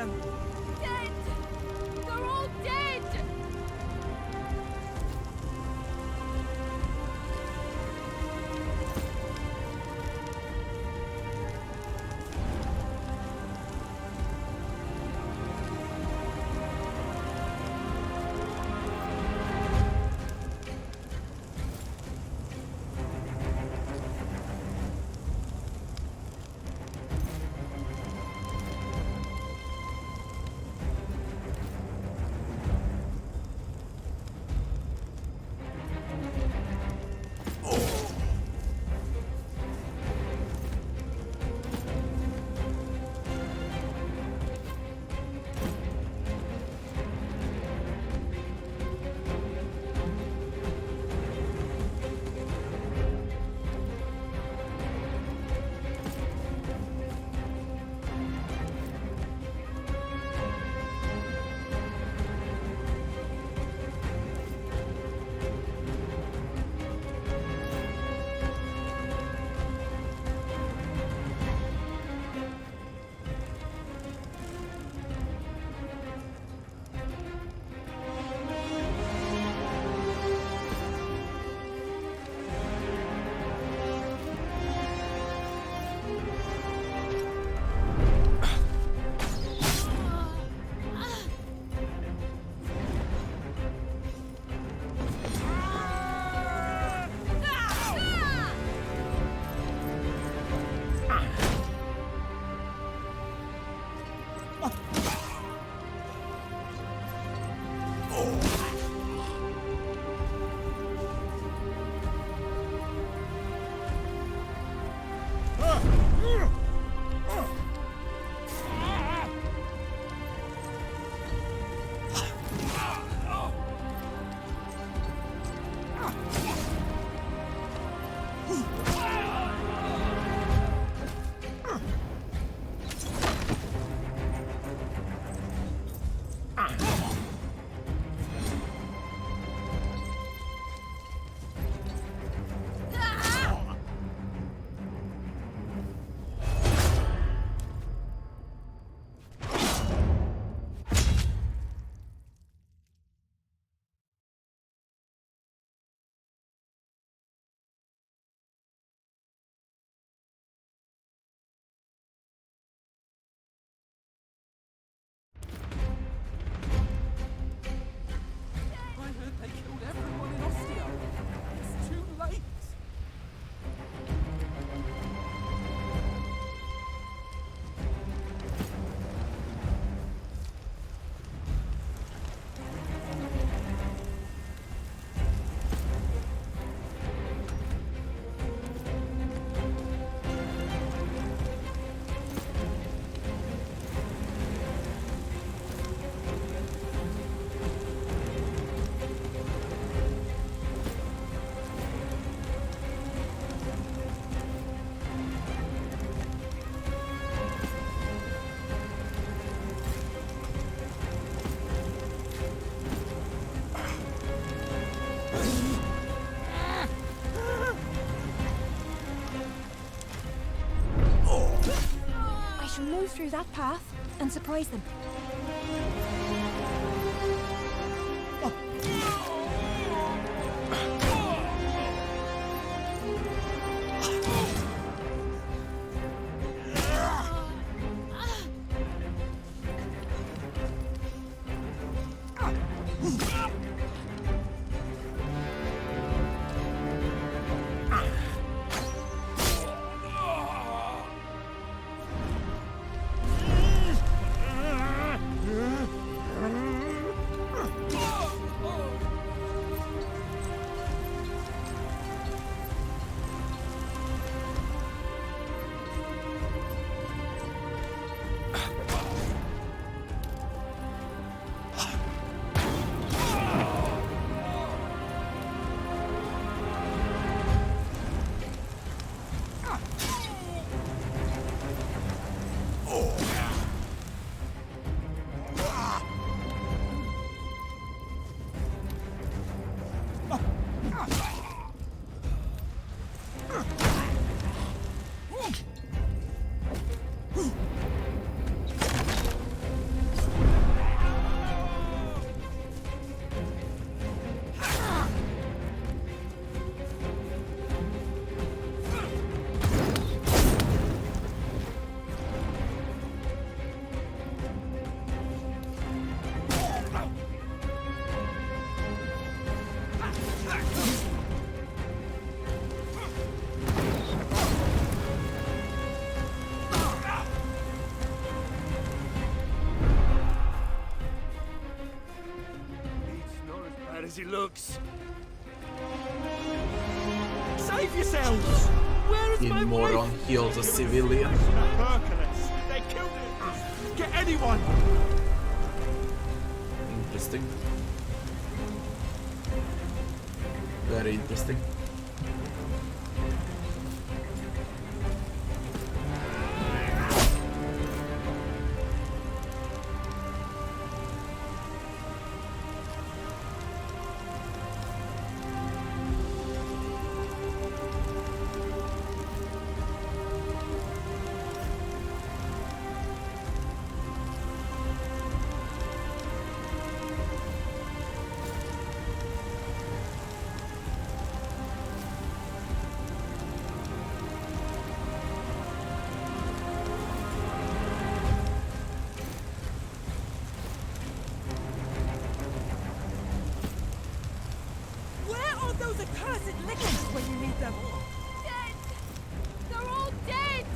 them? Dead! They're all dead! Through that path and surprise them. Ah! bad as he looks. Save yourselves! Where is my moron wife? heals a civilian. Hercules! They killed him! Get anyone! Interesting. Very interesting. Where are those accursed Legatus when you need them? Dead! They're all dead!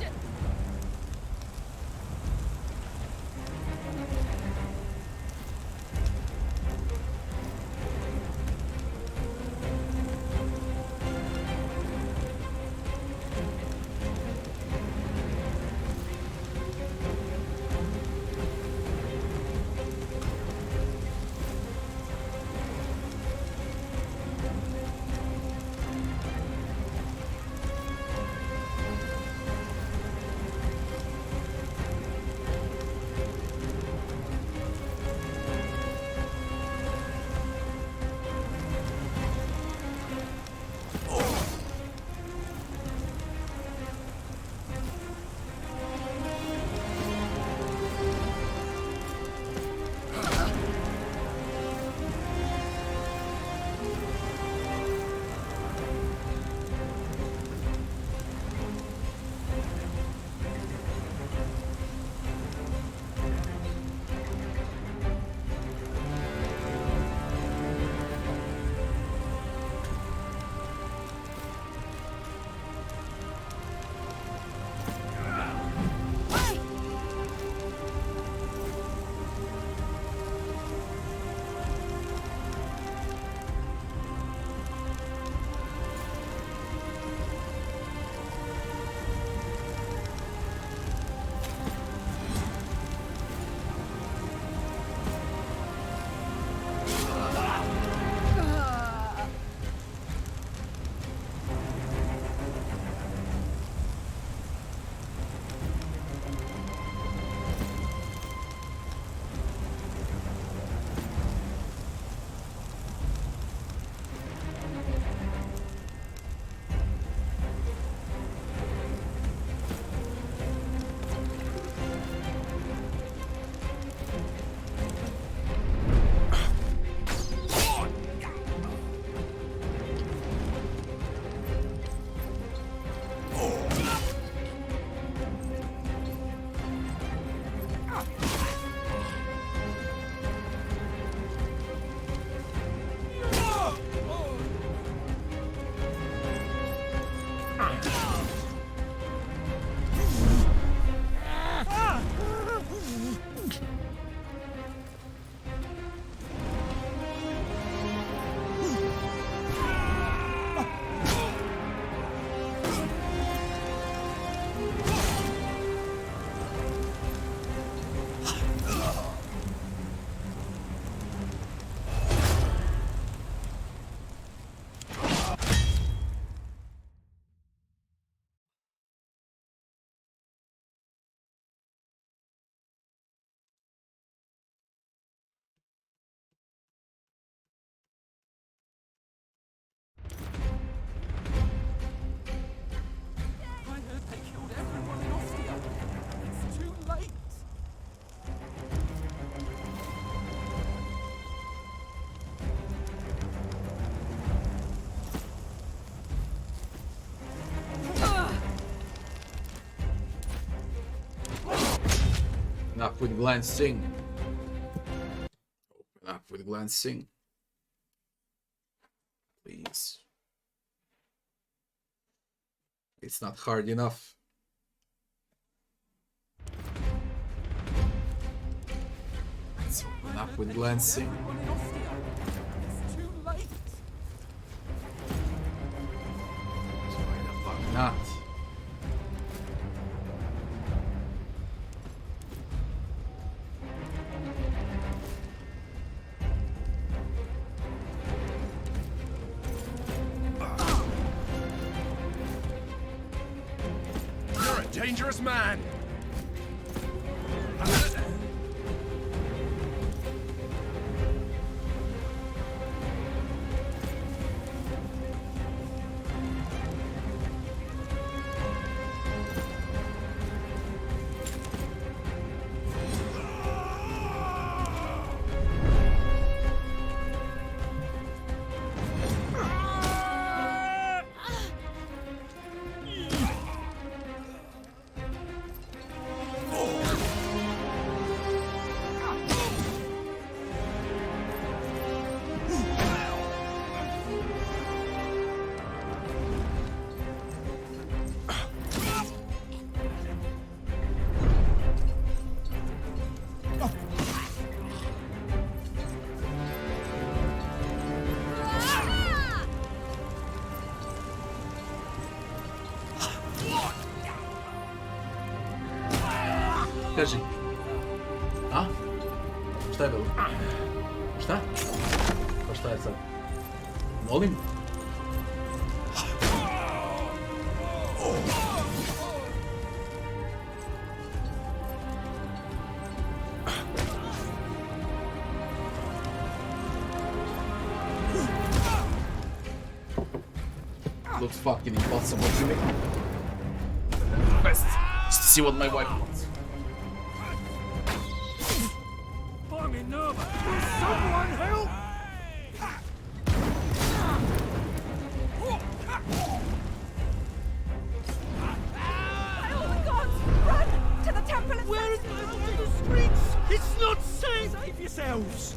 Open up with glancing. Open up with glancing. Please. It's not hard enough. Let's open up with glancing. dangerous man. Кажи. А? Šta je bilo? Šta? Pa šta je sad? Molim? Looks fucking impossible to me. Best just to see what my wife wants. Blimey nervous. Will someone help? By all the gods, run to the temple and Where is the streets? It's not safe. Save yourselves.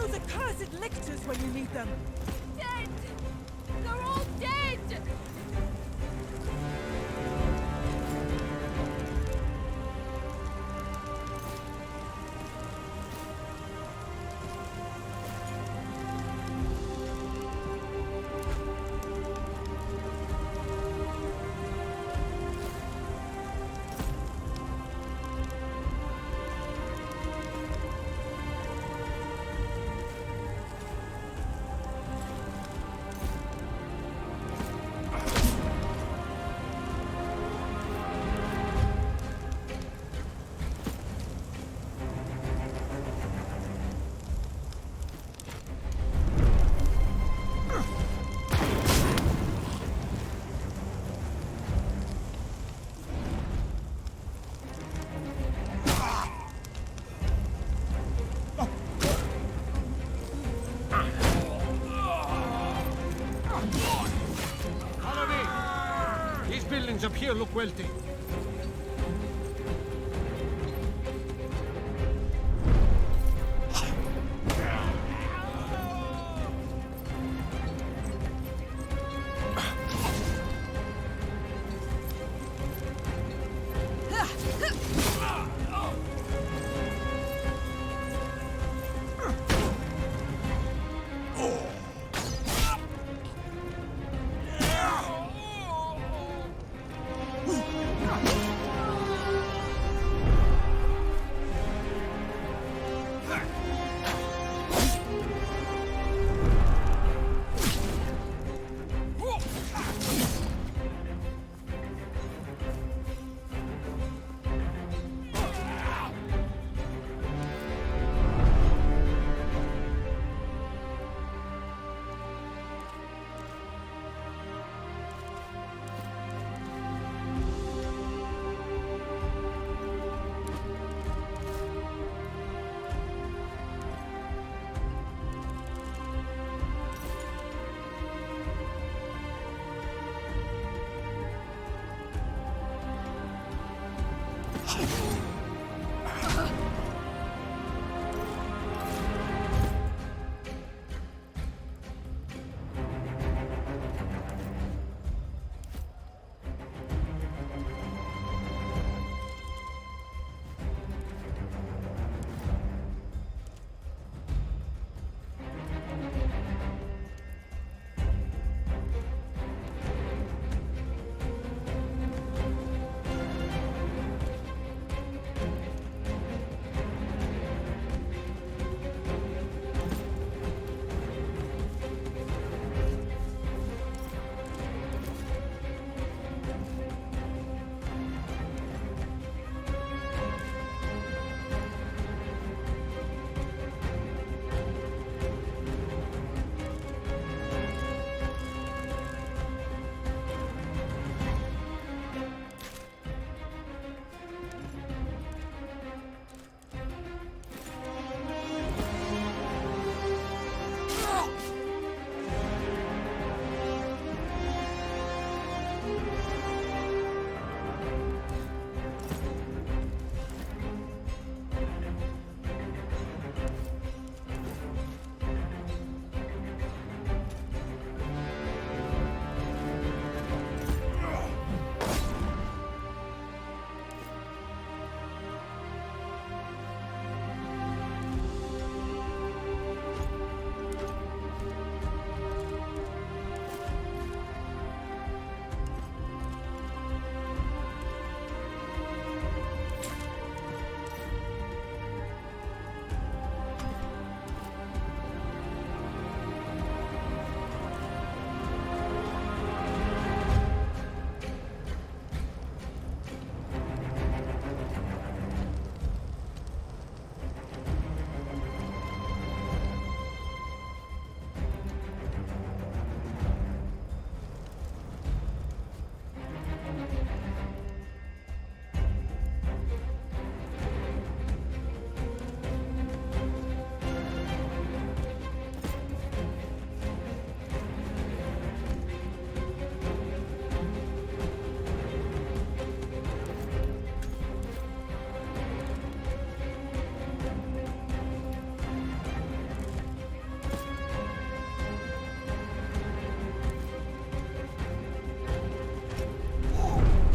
those accursed lictors when you need them? Dead! They're all dead! up here look wealthy.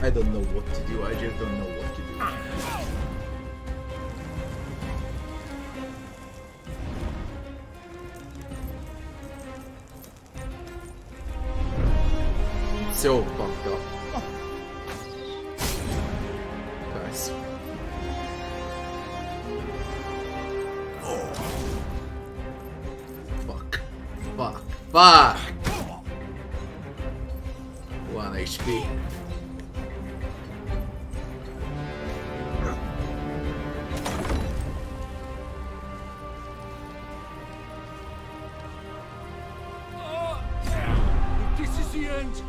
I don't know what to do. I just don't know what to do. So fucked up. Guys. Fuck. Fuck. Fuck! 1 HP. This is the end.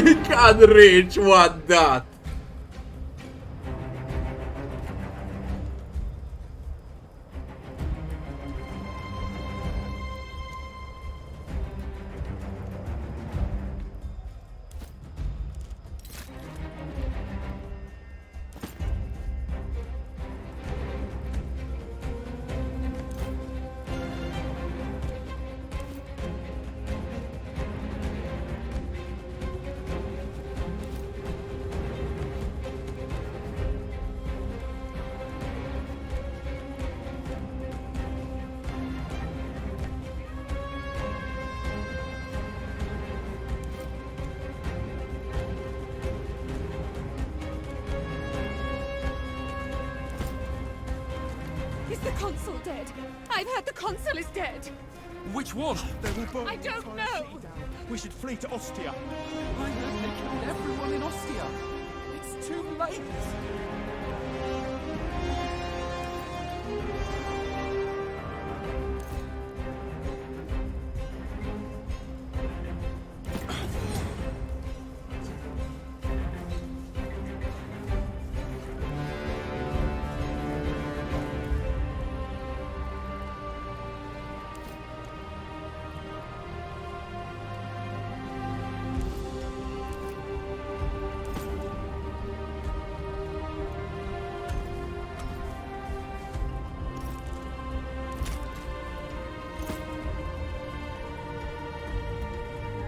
Can't reach one dot. Is the consul dead? I've heard the consul is dead. Which one? They were both. I don't know. We should flee to Ostia. I heard they killed everyone in Ostia. It's too late.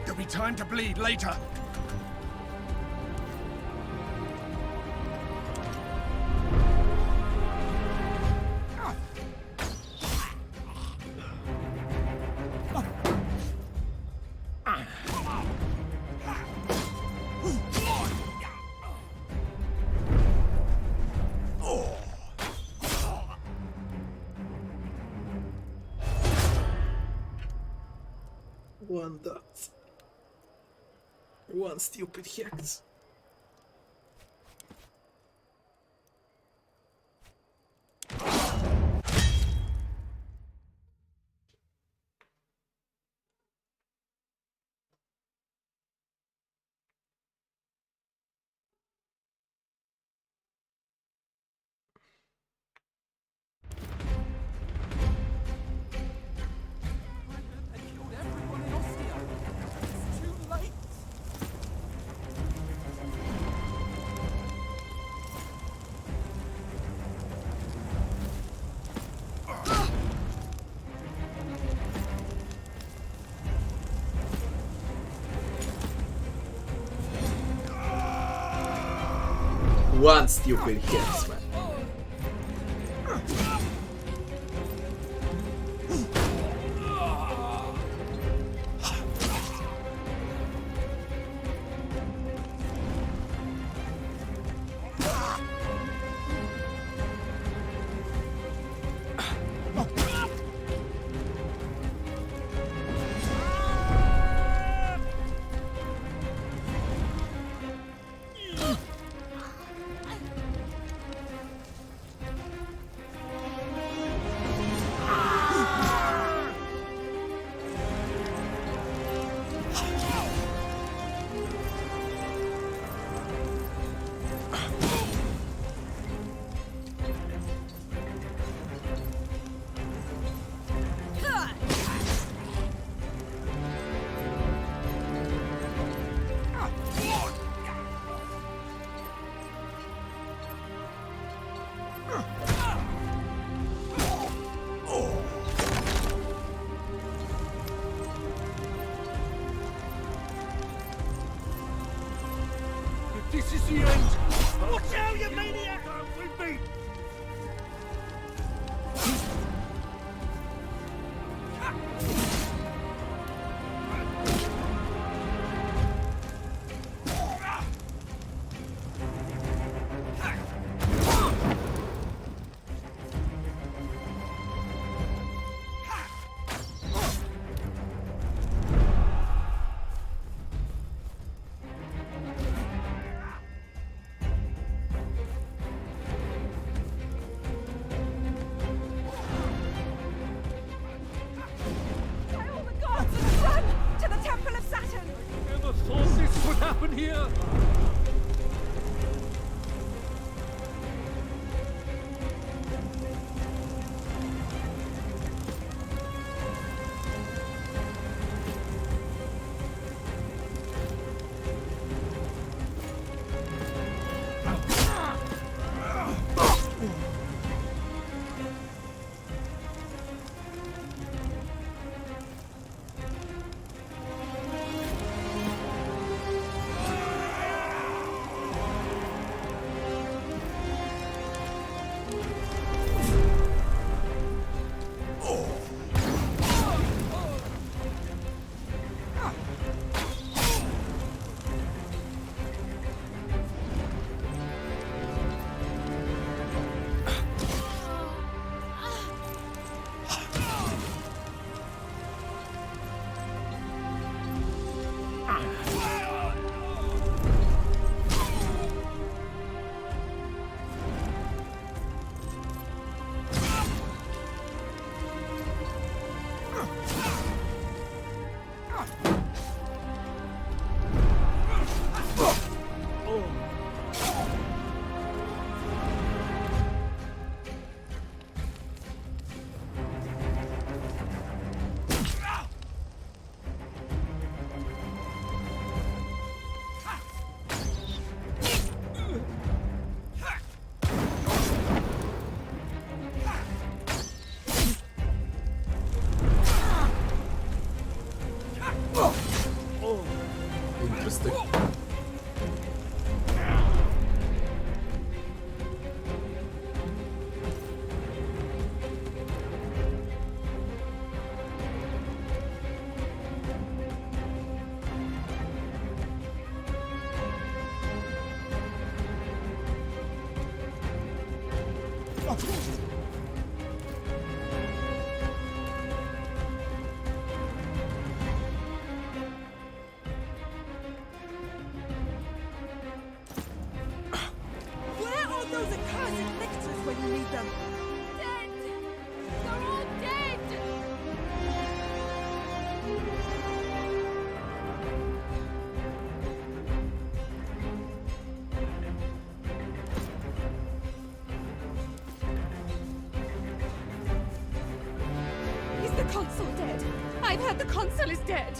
There'll be time to bleed later. One dot. One stupid hex. They killed everyone in Ostia. It's too late. One stupid hex, man. This is the end! Watch out, you maniac! With me! Where are those accursed lictors when you need them? Dead! They're all dead! Is the consul dead? I've heard the consul is dead.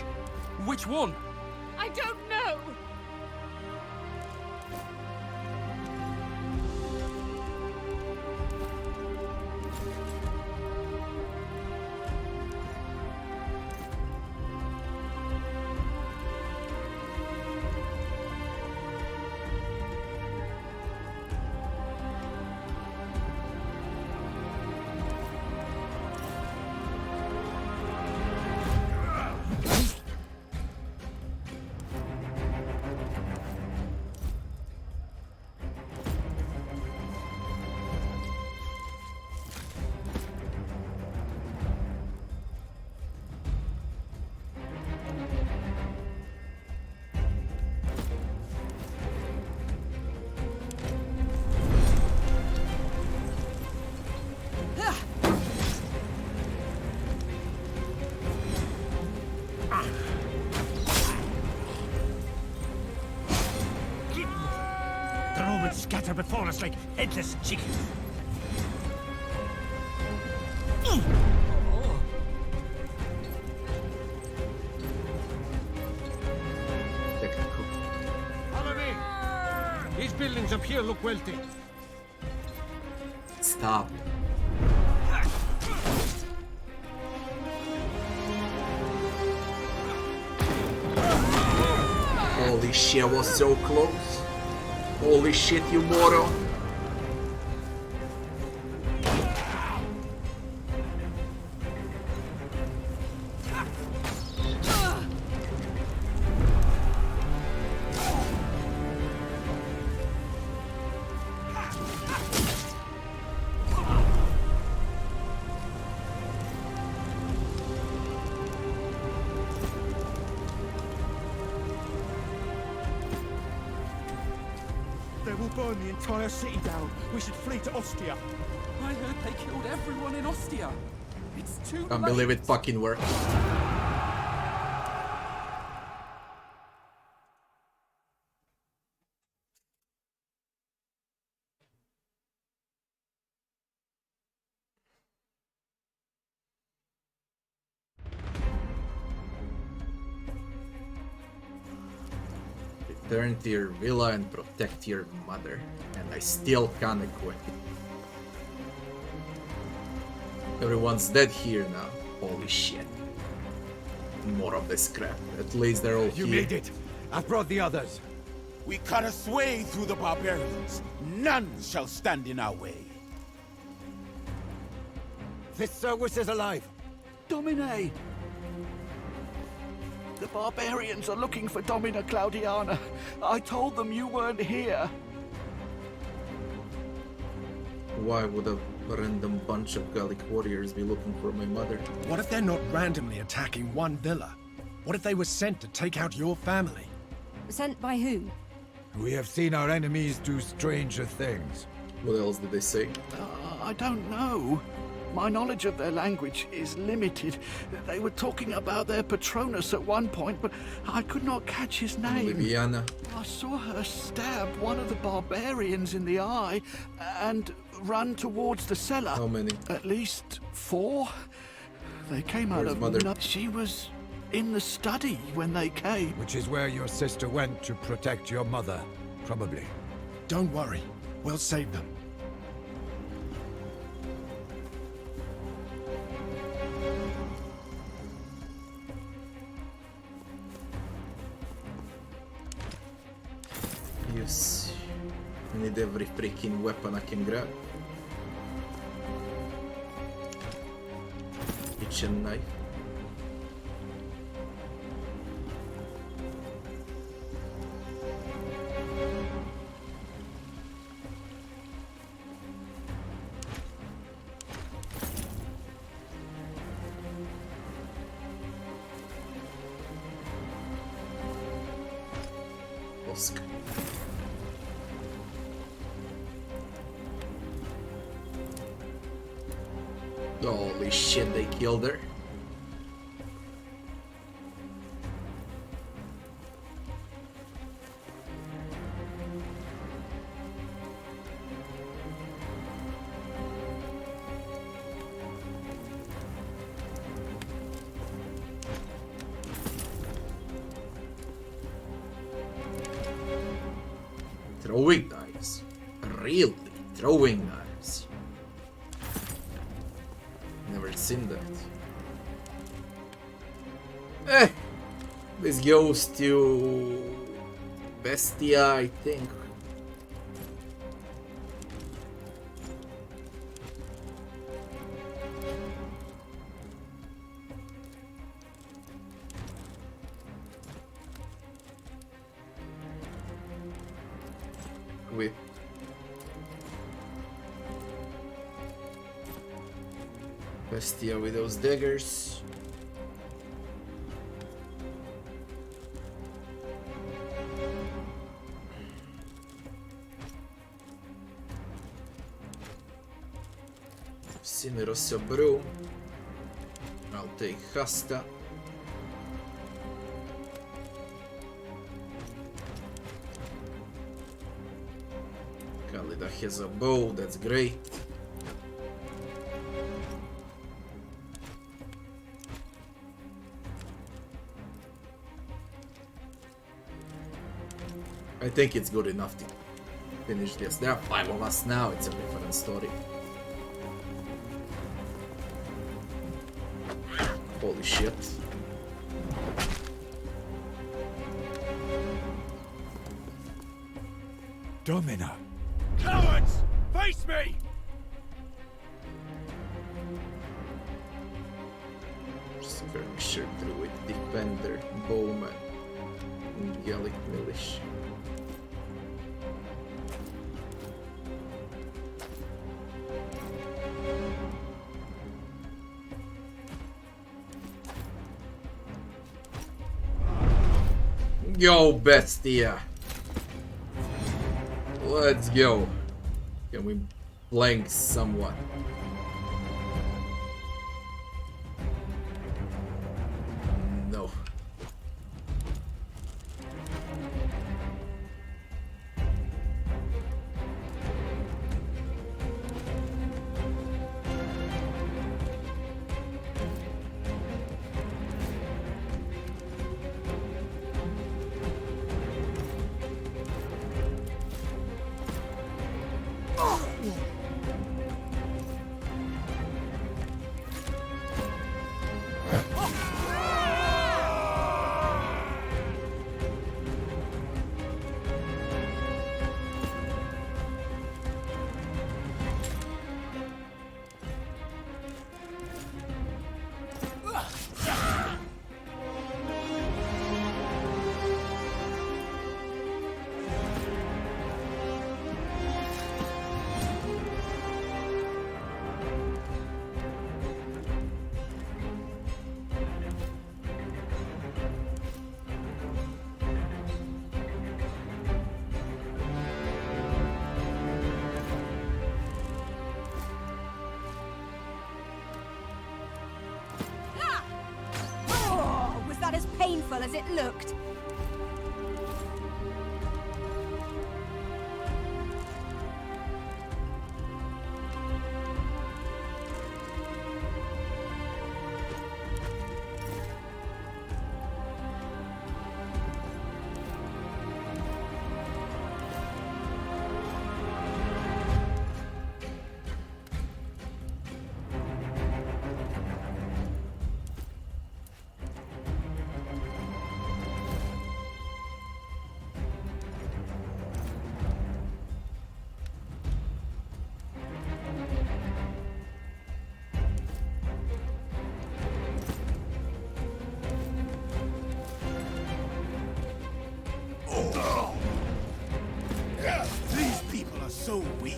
Which one? I don't know. The Romans scatter before us like headless chickens. Technical. Follow me! These buildings up here look wealthy. Stop. Holy shit, I was so close. Holy shit, you moron. They will burn the entire city down. We should flee to Ostia. I heard they killed everyone in Ostia. It's too Can't late. believe it fucking worked. Return to your villa and protect your mother. And I still can't equip it. Everyone's dead here now. Holy shit. More of this crap. At least they're all You here. made it. I've brought the others. We cut a sway through the barbarians. None shall stand in our way. This Service is alive. Domine! The barbarians are looking for Domina Claudiana. I told them you weren't here. Why would a random bunch of Gallic warriors be looking for my mother? What if they're not randomly attacking one villa? What if they were sent to take out your family? Sent by who? We have seen our enemies do stranger things. What else did they say? I don't know. My knowledge of their language is limited. They were talking about their Patronus at one point, but I could not catch his name. Liviana. I saw her stab one of the barbarians in the eye and run towards the cellar. How many? At least 4. They came out Where's of mother? She was in the study when they came. Which is where your sister went to protect your mother, probably. Don't worry, we'll save them. Yes. I need every freaking weapon I can grab. Kitchen knife. Holy shit, they killed her. Throwing knives. Really? Throwing knives. Never seen that. This goes to Bestia, I think. With Bestia with those daggers. Cineros subdue. I'll take Hasta. Khalida has a bow, that's great. I think it's good enough to finish this. There are 5 of us now, it's a different story. Holy shit. Domina. Cowards! Face me! Skirmisher, druid, defender, bowman, and Gallic militia. Go, Bestia! Let's go. Can we blank someone? No. Painful as it looked. These people are so weak.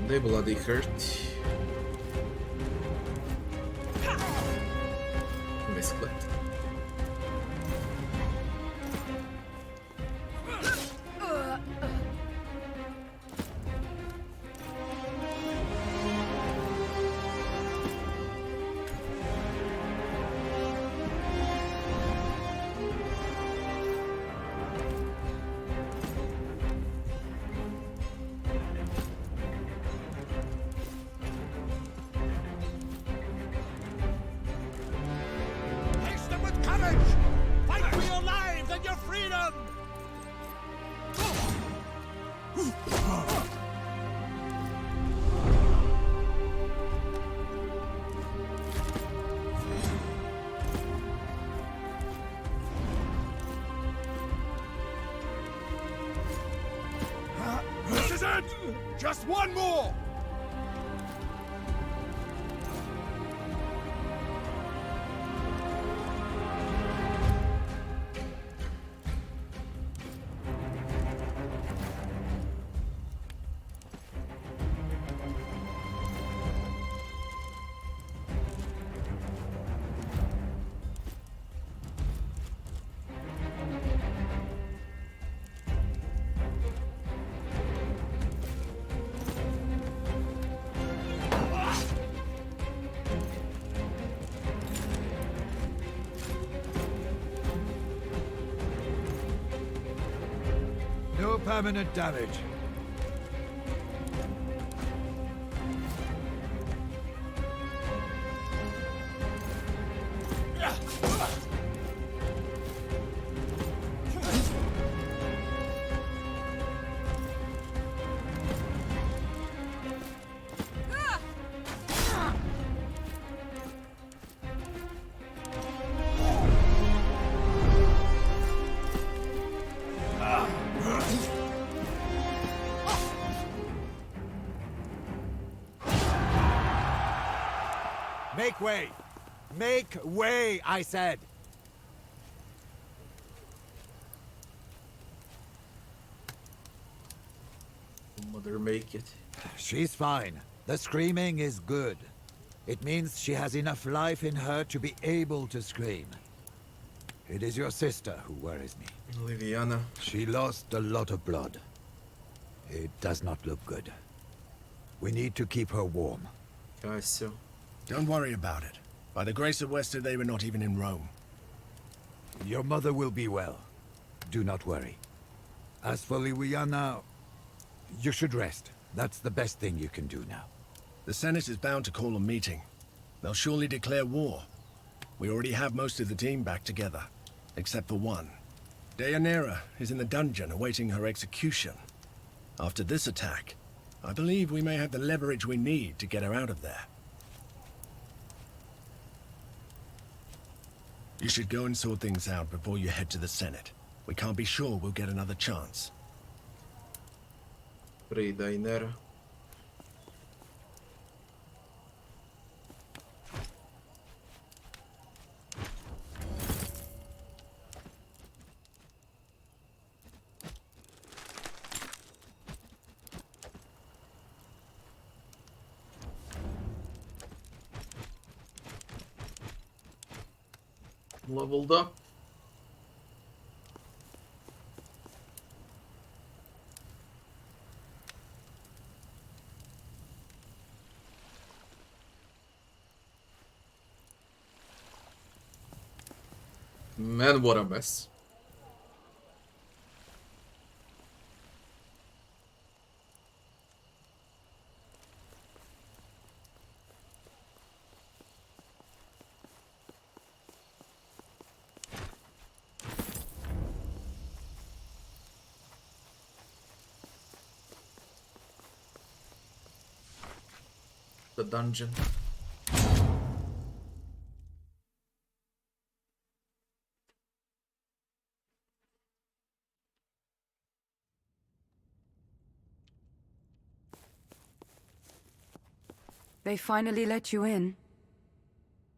They bloody hurt. missklipped. Face them with courage! Fight for your lives and your freedom! This is it! Just one more! No permanent damage. Make way! Make way, I said! Mother, make it. She's fine. The screaming is good. It means she has enough life in her to be able to scream. It is your sister who worries me. Liviana. She lost a lot of blood. It does not look good. We need to keep her warm. Cassio. Don't worry about it. By the grace of Wester, they were not even in Rome. Your mother will be well. Do not worry. As for Liviana, you should rest. That's the best thing you can do now. The Senate is bound to call a meeting. They'll surely declare war. We already have most of the team back together, except for one. Deianira is in the dungeon awaiting her execution. After this attack, I believe we may have the leverage we need to get her out of there. You should go and sort things out before you head to the Senate. We can't be sure we'll get another chance. Praetorians. Leveled up. Man, what a mess. The dungeon. They finally let you in.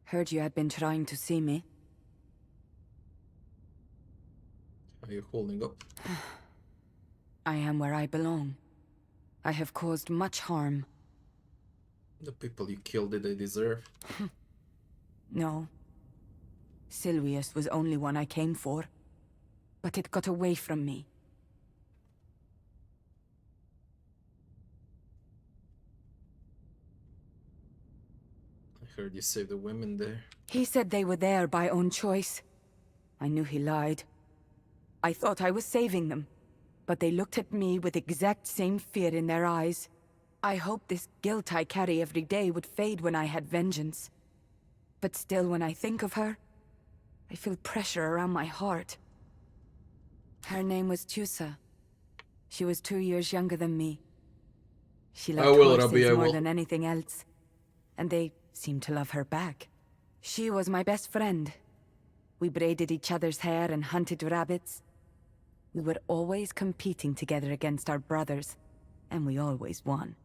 Heard you had been trying to see me. Are you holding up? I am where I belong. I have caused much harm. The people you killed, did they deserve? No. Silvius was only one I came for. But it got away from me. I heard you save the women there. He said they were there by own choice. I knew he lied. I thought I was saving them, but they looked at me with exact same fear in their eyes. I hoped this guilt I carry every day would fade when I had vengeance. But still, when I think of her, I feel pressure around my heart. Her name was Tusa. She was 2 years younger than me. She loved horses more than anything else, and they seemed to love her back. She was my best friend. We braided each other's hair and hunted rabbits. We were always competing together against our brothers, and we always won.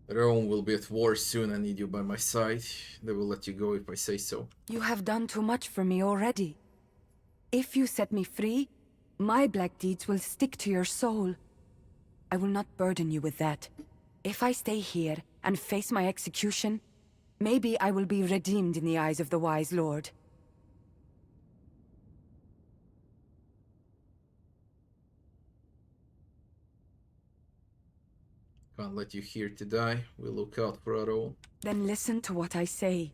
Rome will be at war soon. I need you by my side. They will let you go if I say so. You have done too much for me already. If you set me free, my black deeds will stick to your soul. I will not burden you with that. If I stay here and face my execution, maybe I will be redeemed in the eyes of the wise lord. Can't let you here to die. We'll look out for our own. Then listen to what I say.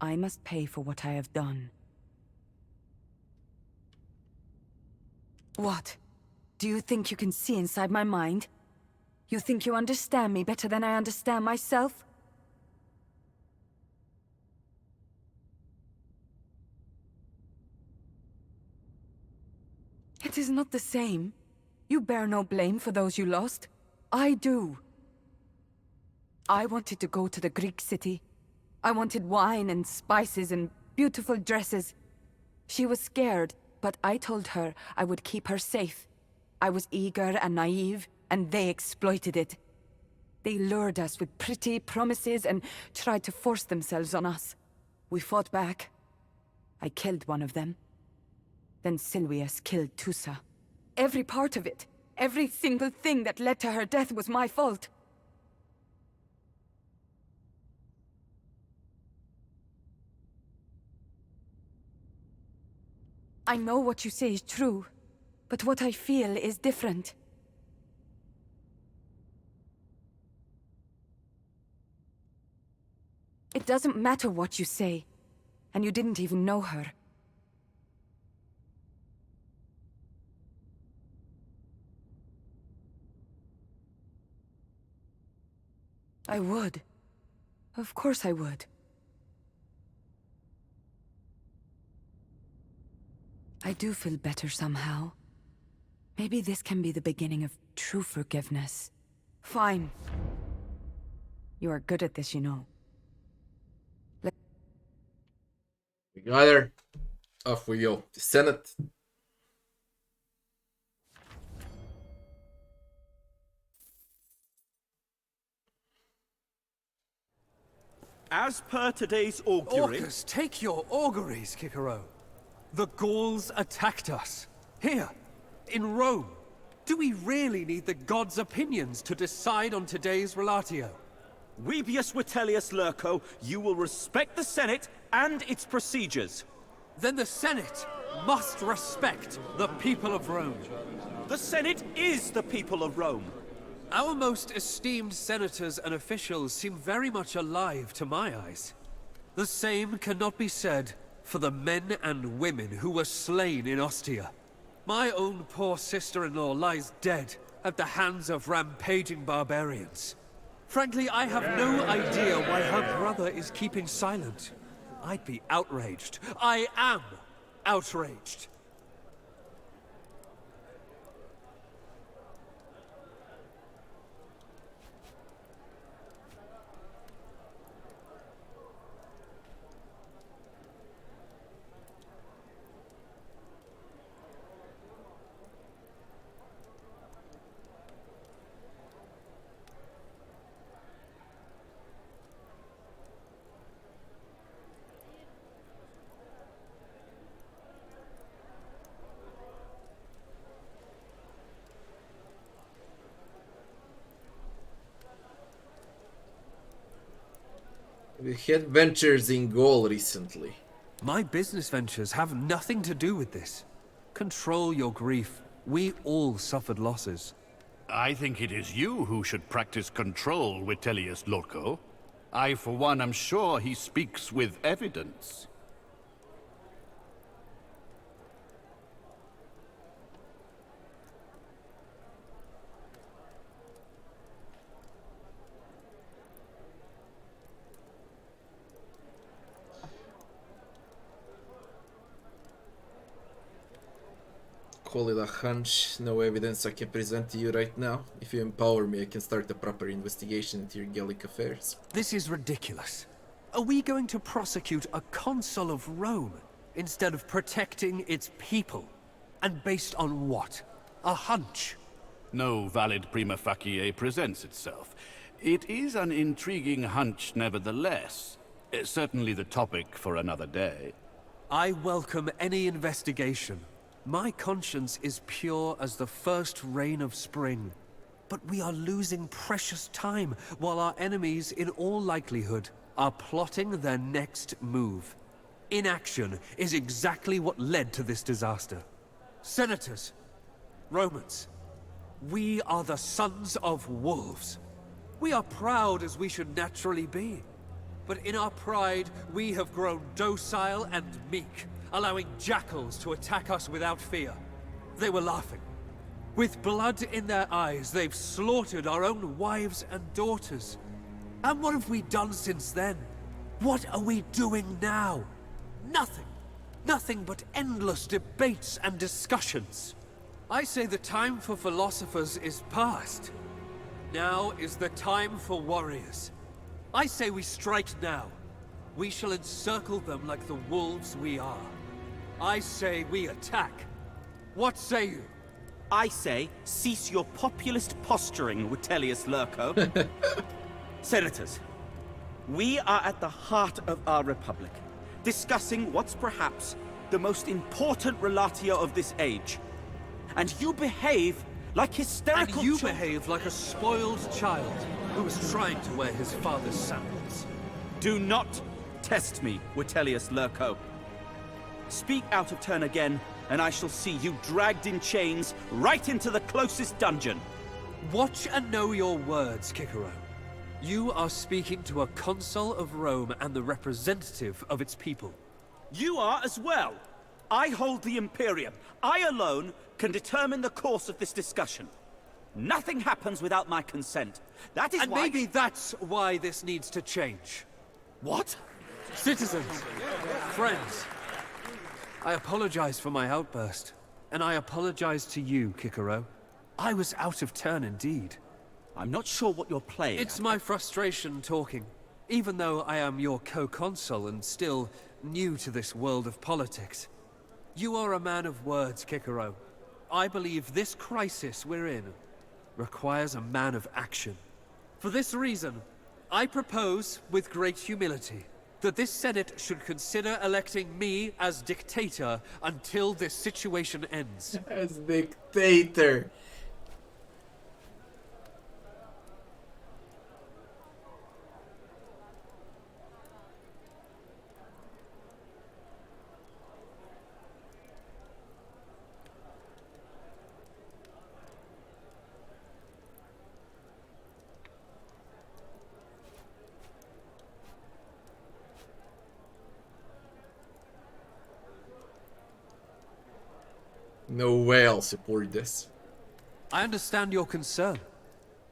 I must pay for what I have done. What? Do you think you can see inside my mind? You think you understand me better than I understand myself? It is not the same. You bear no blame for those you lost. I do. I wanted to go to the Greek city. I wanted wine and spices and beautiful dresses. She was scared, but I told her I would keep her safe. I was eager and naive, and they exploited it. They lured us with pretty promises and tried to force themselves on us. We fought back. I killed one of them. Then Silvius killed Tusa. Every part of it, every single thing that led to her death was my fault. I know what you say is true, but what I feel is different. It doesn't matter what you say, and you didn't even know her. I would. Of course I would. I do feel better somehow. Maybe this can be the beginning of true forgiveness. Fine. You are good at this, you know. We got her. Off we go. The Senate. As per today's augury... Orcus, take your auguries, Cicero. The Gauls attacked us. Here, in Rome. Do we really need the gods' opinions to decide on today's relatio? Webius Vitellius Lurco, you will respect the Senate and its procedures. Then the Senate must respect the people of Rome. The Senate is the people of Rome. Our most esteemed senators and officials seem very much alive to my eyes. The same cannot be said for the men and women who were slain in Ostia. My own poor sister-in-law lies dead at the hands of rampaging barbarians. Frankly, I have no idea why her brother is keeping silent. I'd be outraged. I am outraged. We had ventures in Gaul recently. My business ventures have nothing to do with this. Control your grief. We all suffered losses. I think it is you who should practice control, Vitellius Lorco. I, for one, am sure he speaks with evidence. Call it a hunch, no evidence I can present to you right now. If you empower me, I can start a proper investigation into your Gallic affairs. This is ridiculous. Are we going to prosecute a consul of Rome instead of protecting its people? And based on what? A hunch? No valid prima facie presents itself. It is an intriguing hunch nevertheless. Certainly the topic for another day. I welcome any investigation. My conscience is pure as the first rain of spring. But we are losing precious time while our enemies, in all likelihood, are plotting their next move. Inaction is exactly what led to this disaster. Senators, Romans, we are the sons of wolves. We are proud as we should naturally be. But in our pride, we have grown docile and meek, allowing jackals to attack us without fear. They were laughing. With blood in their eyes, they've slaughtered our own wives and daughters. And what have we done since then? What are we doing now? Nothing. Nothing but endless debates and discussions. I say the time for philosophers is past. Now is the time for warriors. I say we strike now. We shall encircle them like the wolves we are. I say we attack. What say you? I say cease your populist posturing, Vitellius Lurco. Senators, we are at the heart of our republic, discussing what's perhaps the most important relatio of this age. And you behave like hysterical And you behave like a spoiled child who is trying to wear his father's sandals. Do not test me, Vitellius Lurco. Speak out of turn again, and I shall see you dragged in chains right into the closest dungeon. Watch and know your words, Cicero. You are speaking to a consul of Rome and the representative of its people. You are as well. I hold the Imperium. I alone can determine the course of this discussion. Nothing happens without my consent. That is and why— maybe that's why this needs to change. What? Citizens, friends, I apologize for my outburst, and I apologize to you, Cicero. I was out of turn indeed. I'm not sure what you're playing. It's my frustration talking, even though I am your co-consul and still new to this world of politics. You are a man of words, Cicero. I believe this crisis we're in requires a man of action. For this reason, I propose, with great humility, that this Senate should consider electing me as dictator until this situation ends. As dictator. No way I'll support this. I understand your concern.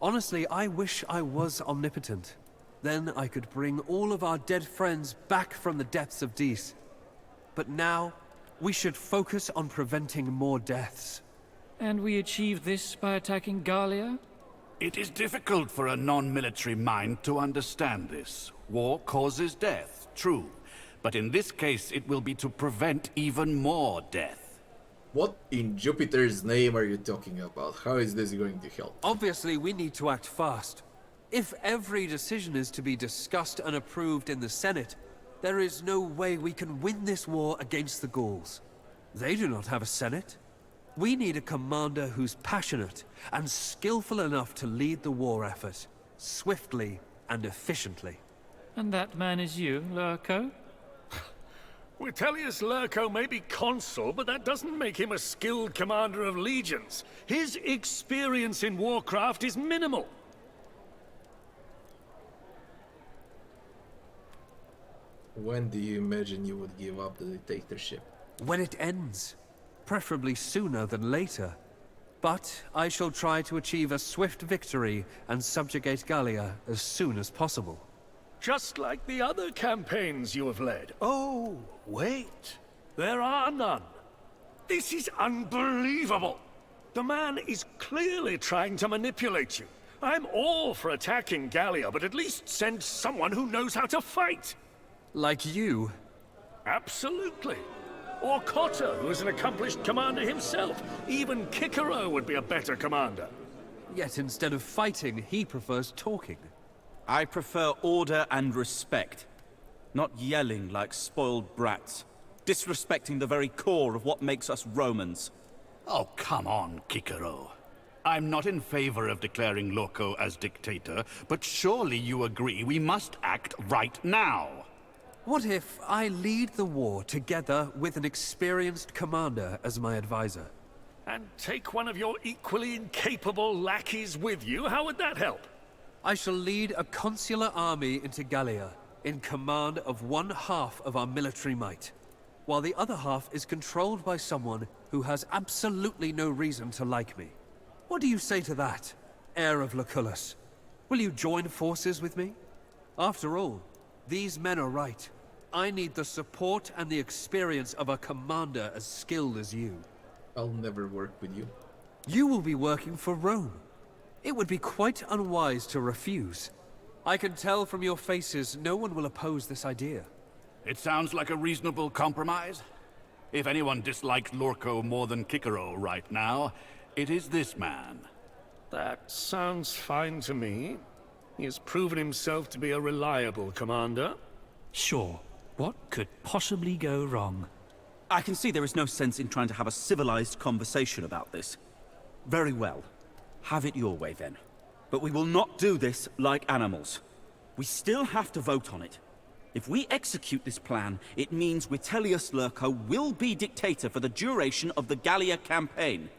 Honestly, I wish I was omnipotent. Then I could bring all of our dead friends back from the depths of Dis. But now, we should focus on preventing more deaths. And we achieve this by attacking Gallia? It is difficult for a non-military mind to understand this. War causes death, true. But in this case, it will be to prevent even more death. What in Jupiter's name are you talking about? How is this going to help? Obviously, we need to act fast. If every decision is to be discussed and approved in the Senate, there is no way we can win this war against the Gauls. They do not have a Senate. We need a commander who's passionate and skillful enough to lead the war effort, swiftly and efficiently. And that man is you, Lurko? Vitellius Lurko may be consul, but that doesn't make him a skilled commander of legions. His experience in warcraft is minimal. When do you imagine you would give up the dictatorship? When it ends. Preferably sooner than later. But I shall try to achieve a swift victory and subjugate Gallia as soon as possible. Just like the other campaigns you have led. Oh, wait. There are none. This is unbelievable. The man is clearly trying to manipulate you. I'm all for attacking Gallia, but at least send someone who knows how to fight. Like you? Absolutely. Or Cotta, who is an accomplished commander himself. Even Cicero would be a better commander. Yet instead of fighting, he prefers talking. I prefer order and respect. Not yelling like spoiled brats. Disrespecting the very core of what makes us Romans. Oh, come on, Cicero. I'm not in favor of declaring Lurko as dictator, but surely you agree we must act right now. What if I lead the war together with an experienced commander as my advisor? And take one of your equally incapable lackeys with you? How would that help? I shall lead a consular army into Gallia, in command of one half of our military might, while the other half is controlled by someone who has absolutely no reason to like me. What do you say to that, heir of Lucullus? Will you join forces with me? After all, these men are right. I need the support and the experience of a commander as skilled as you. I'll never work with you. You will be working for Rome. It would be quite unwise to refuse. I can tell from your faces no one will oppose this idea. It sounds like a reasonable compromise. If anyone dislikes Lurko more than Cicero right now, it is this man. That sounds fine to me. He has proven himself to be a reliable commander. Sure. What could possibly go wrong? I can see there is no sense in trying to have a civilized conversation about this. Very well. Have it your way then. But we will not do this like animals. We still have to vote on it. If we execute this plan, it means Vitellius Lurko will be dictator for the duration of the Gallia campaign.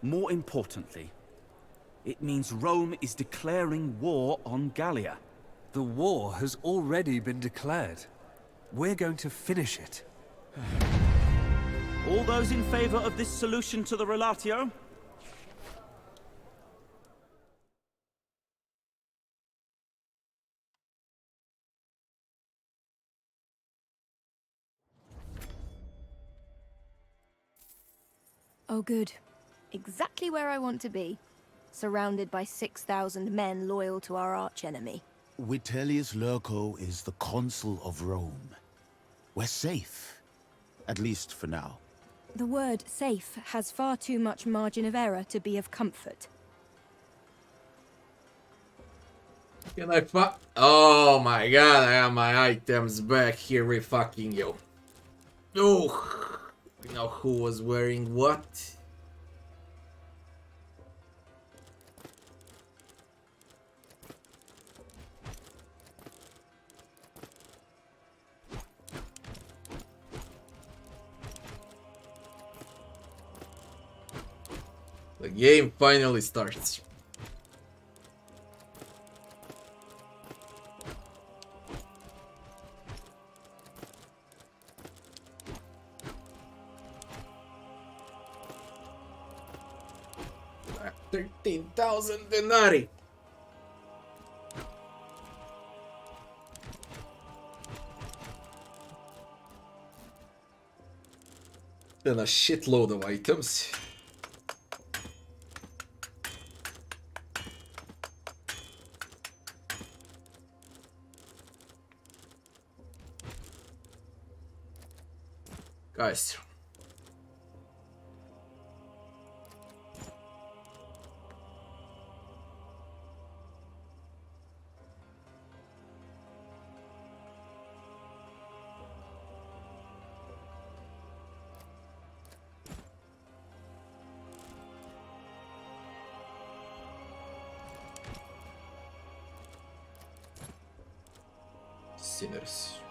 More importantly, it means Rome is declaring war on Gallia. The war has already been declared. We're going to finish it. All those in favor of this solution to the relatio? Oh, good. Exactly where I want to be. Surrounded by 6,000 men loyal to our archenemy. Vitellius Lurko is the consul of Rome. We're safe. At least for now. The word safe has far too much margin of error to be of comfort. Can I Oh my god, I have my items back. Here we fucking go. Oh, you know who was wearing what? The game finally starts. Ah, 13,000 denarii. Then a shitload of items. Guys. sinners.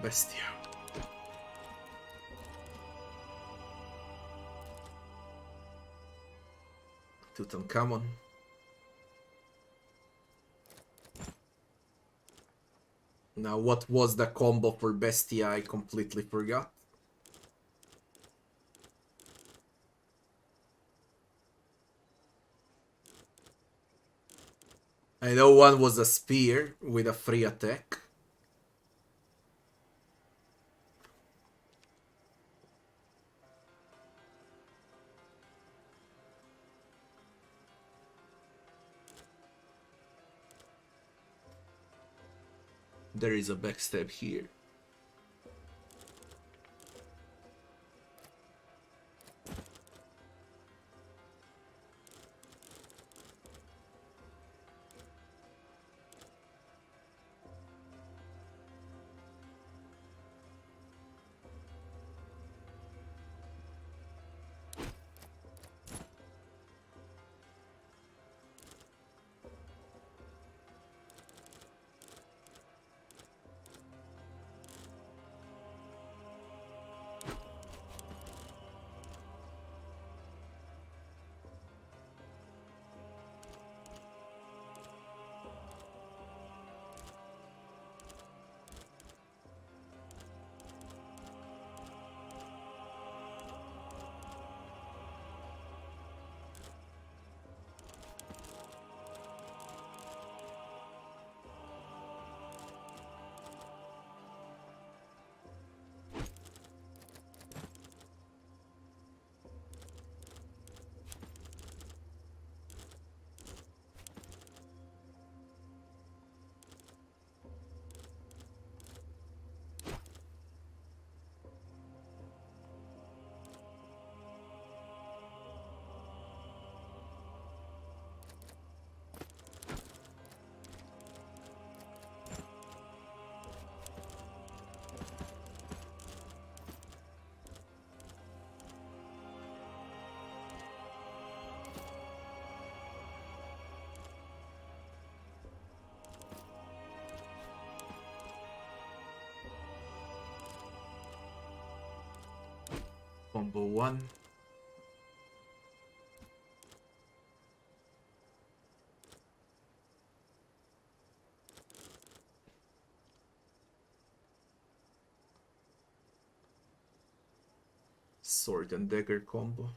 Bestia. Tutankhamun. Now, what was the combo for Bestia? I completely forgot. I know one was a spear with a free attack. There is a backstab here. Combo 1. Sword and dagger combo.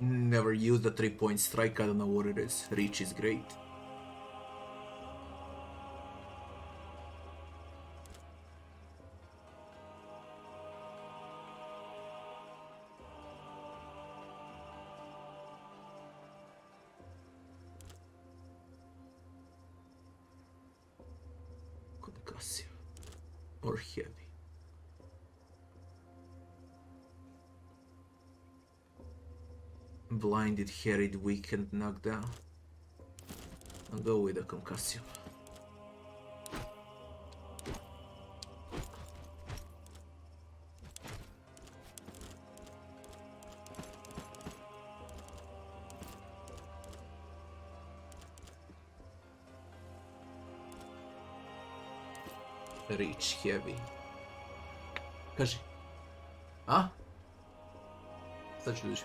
Never use the 3-point strike, I don't know what it is. Reach is great. Concussive or heavy. Blinded, harried, weakened, knocked down. I'll go with a concussive. Reach heavy. Кажи. А? Šta ću duži?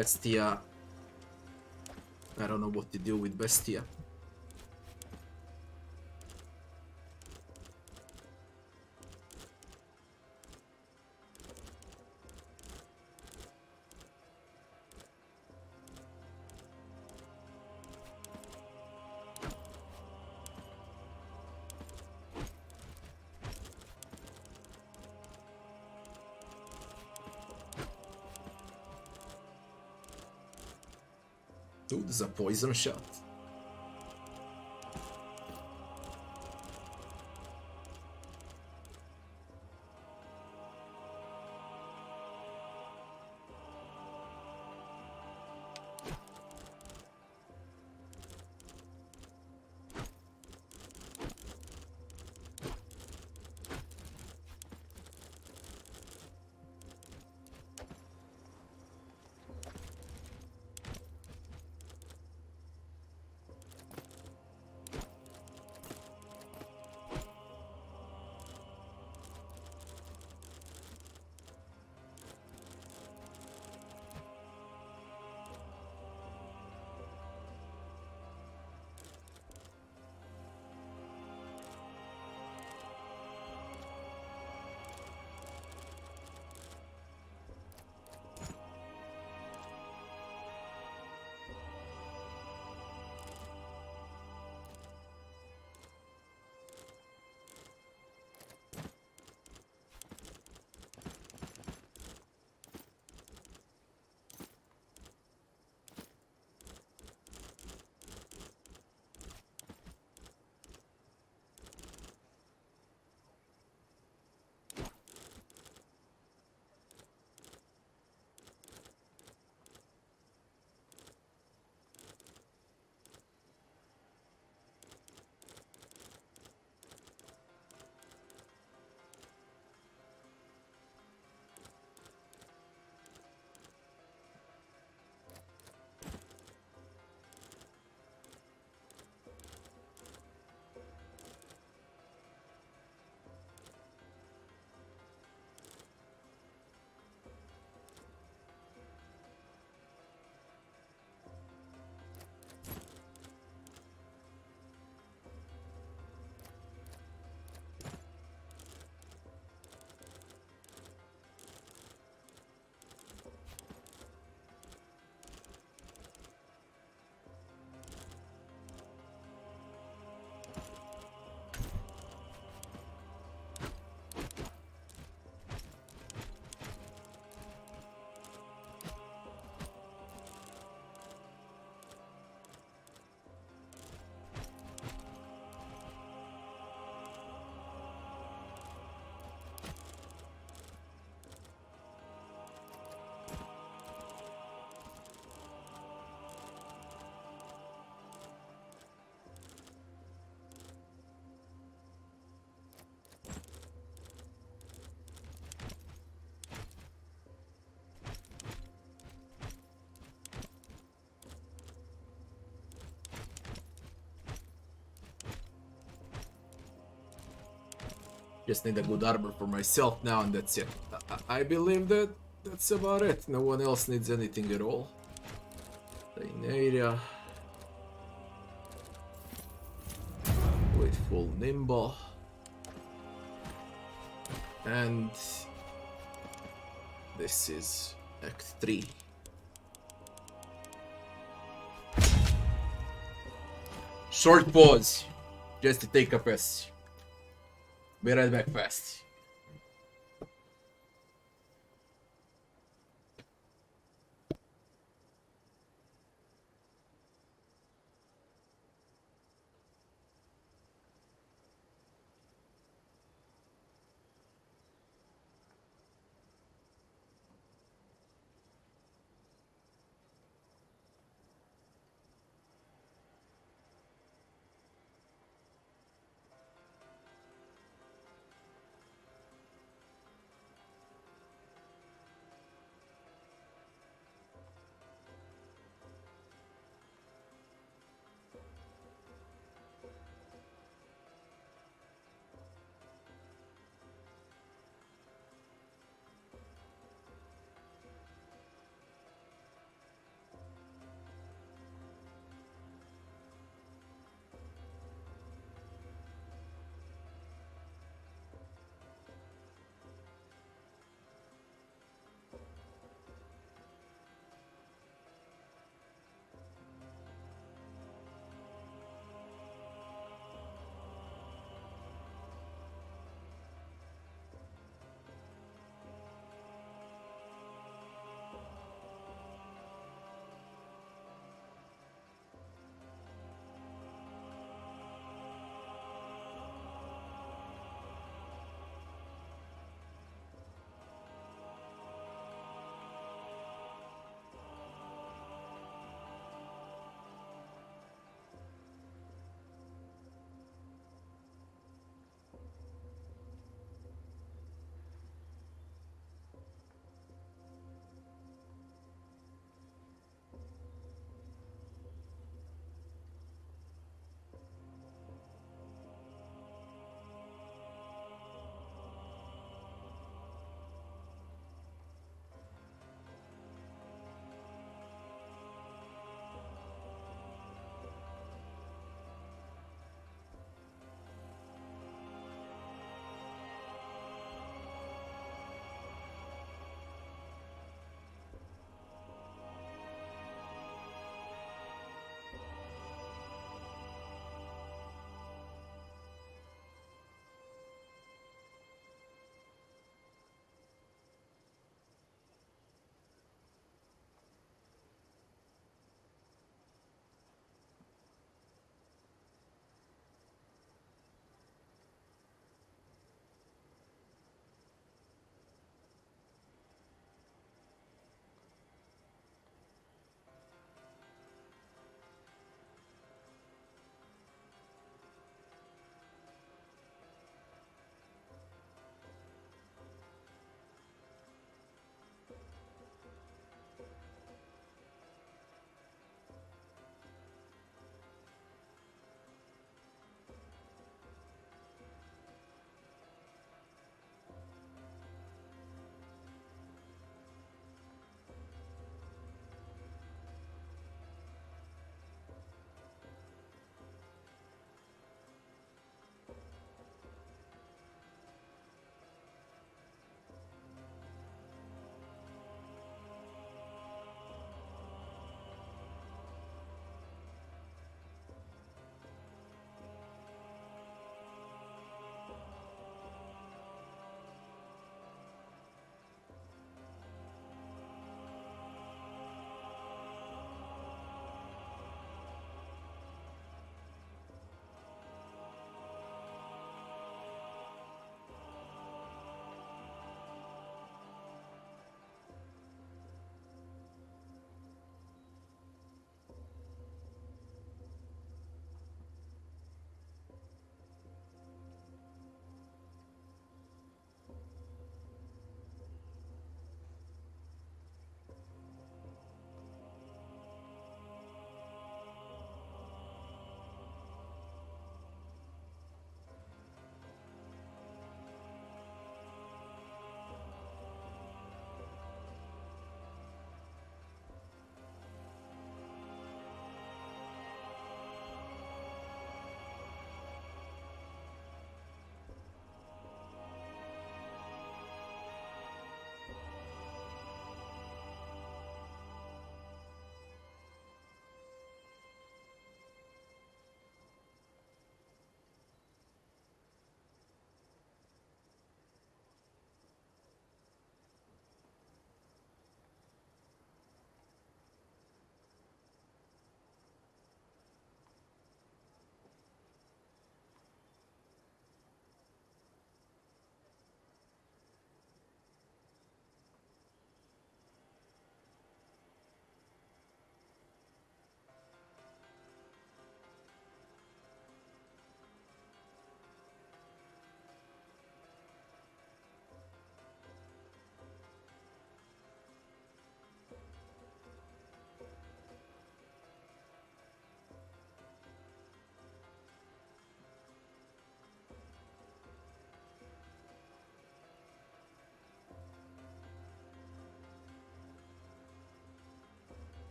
Bestia. I don't know what to do with Bestia. Ooh, there's a poison shot. Just need a good armor for myself now, and that's it. I believe that that's about it. No one else needs anything at all. In area with full nimble, and this is Act 3. Short pause, just to take a piss. Be right back fast.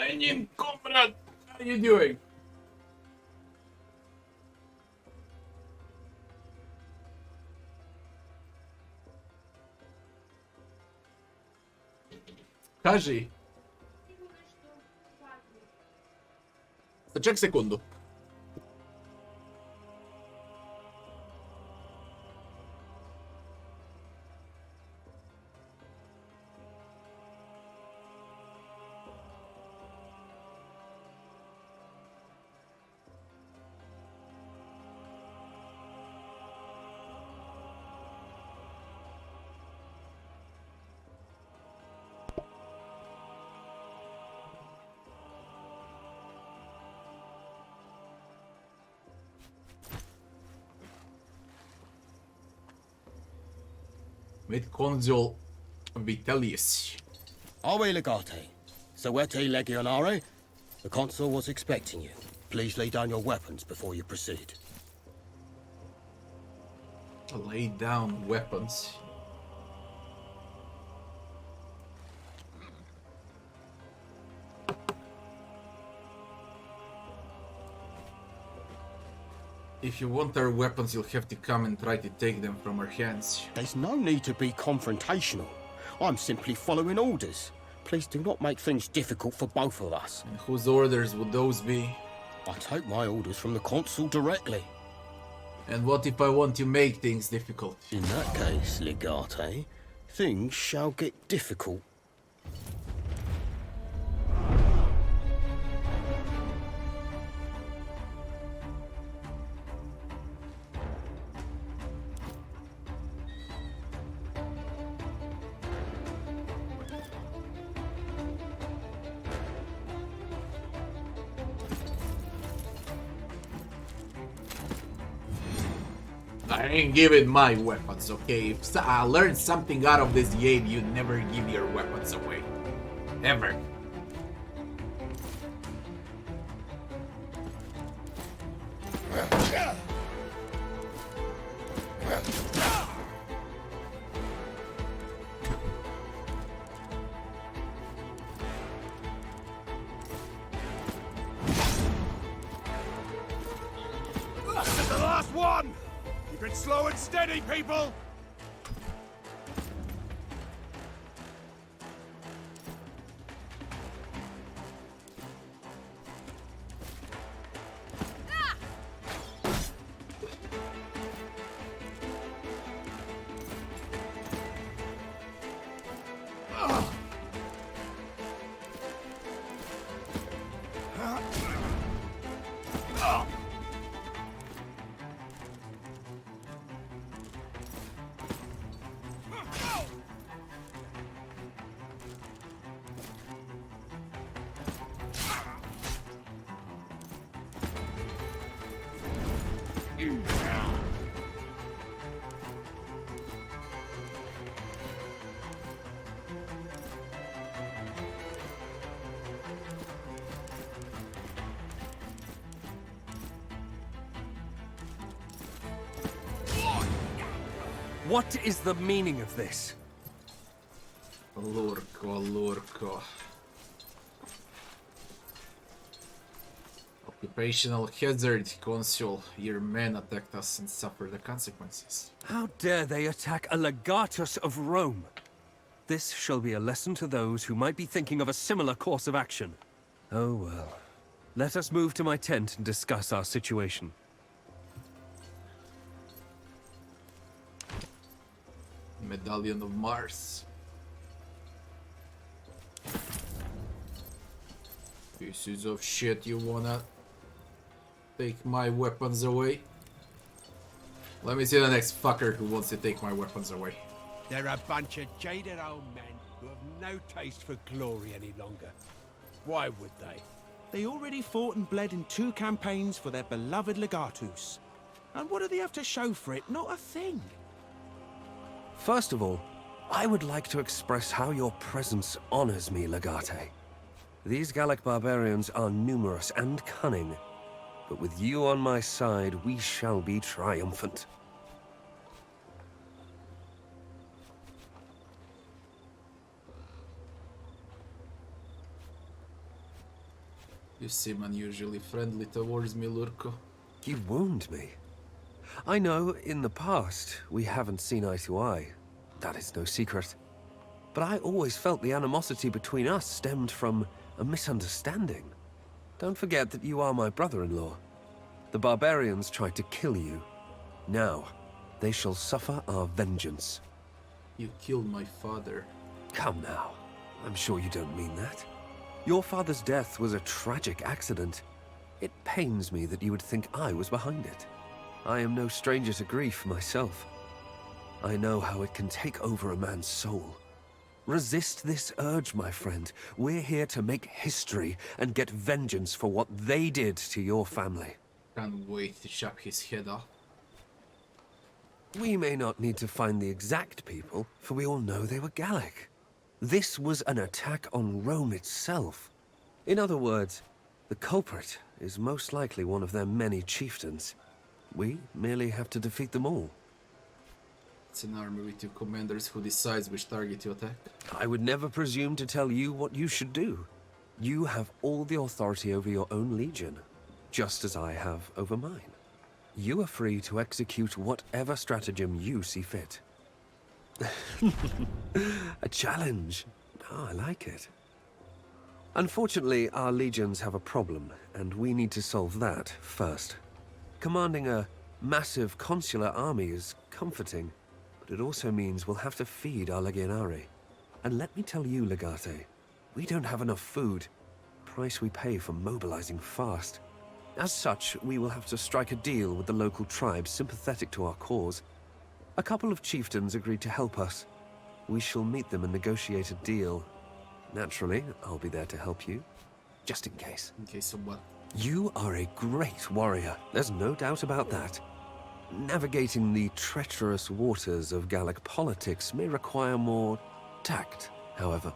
Lenin, comrade, how you doing? Kaži. Ček sekundu. With Consul Vitellius. Are legate? Zoete legionare? The consul was expecting you. Please lay down your weapons before you proceed. Lay down weapons. If you want our weapons, you'll have to come and try to take them from our hands. There's no need to be confrontational. I'm simply following orders. Please do not make things difficult for both of us. And whose orders would those be? I take my orders from the consul directly. And what if I want to make things difficult? In that case, Legate, things shall get difficult. I ain't giving my weapons, okay? If I learned something out of this game, you never give your weapons away. Ever. This is the last one! Keep it slow and steady, people! What is the meaning of this? Lurko. Occupational hazard, Consul. Your men attacked us and suffer the consequences. How dare they attack a legatus of Rome? This shall be a lesson to those who might be thinking of a similar course of action. Oh well. Let us move to my tent and discuss our situation. Medallion of Mars. Pieces of shit, you wanna take my weapons away? Let me see the next fucker who wants to take my weapons away. They're a bunch of jaded old men who have no taste for glory any longer. Why would they? They already fought and bled in 2 campaigns for their beloved Legatus. And what do they have to show for it? Not a thing. First of all, I would like to express how your presence honors me, Legate. These Gallic barbarians are numerous and cunning, but with you on my side, we shall be triumphant. You seem unusually friendly towards me, Lurko. You wound me. I know, in the past, we haven't seen eye to eye. That is no secret. But I always felt the animosity between us stemmed from a misunderstanding. Don't forget that you are my brother-in-law. The barbarians tried to kill you. Now, they shall suffer our vengeance. You killed my father. Come now. I'm sure you don't mean that. Your father's death was a tragic accident. It pains me that you would think I was behind it. I am no stranger to grief myself. I know how it can take over a man's soul. Resist this urge, my friend. We're here to make history and get vengeance for what they did to your family. Can't wait to chop his head off. We may not need to find the exact people, for we all know they were Gallic. This was an attack on Rome itself. In other words, the culprit is most likely one of their many chieftains. We merely have to defeat them all. It's an army with two commanders who decides which target to attack. I would never presume to tell you what you should do. You have all the authority over your own legion, just as I have over mine. You are free to execute whatever stratagem you see fit. A challenge. Oh, I like it. Unfortunately, our legions have a problem, and we need to solve that first. Commanding a massive consular army is comforting, but it also means we'll have to feed our legionari. And let me tell you, Legate, we don't have enough food. Price we pay for mobilizing fast. As such, we will have to strike a deal with the local tribes sympathetic to our cause. A couple of chieftains agreed to help us. We shall meet them and negotiate a deal. Naturally, I'll be there to help you, just in case. In case of what? You are a great warrior, there's no doubt about that. Navigating the treacherous waters of Gallic politics may require more tact, however.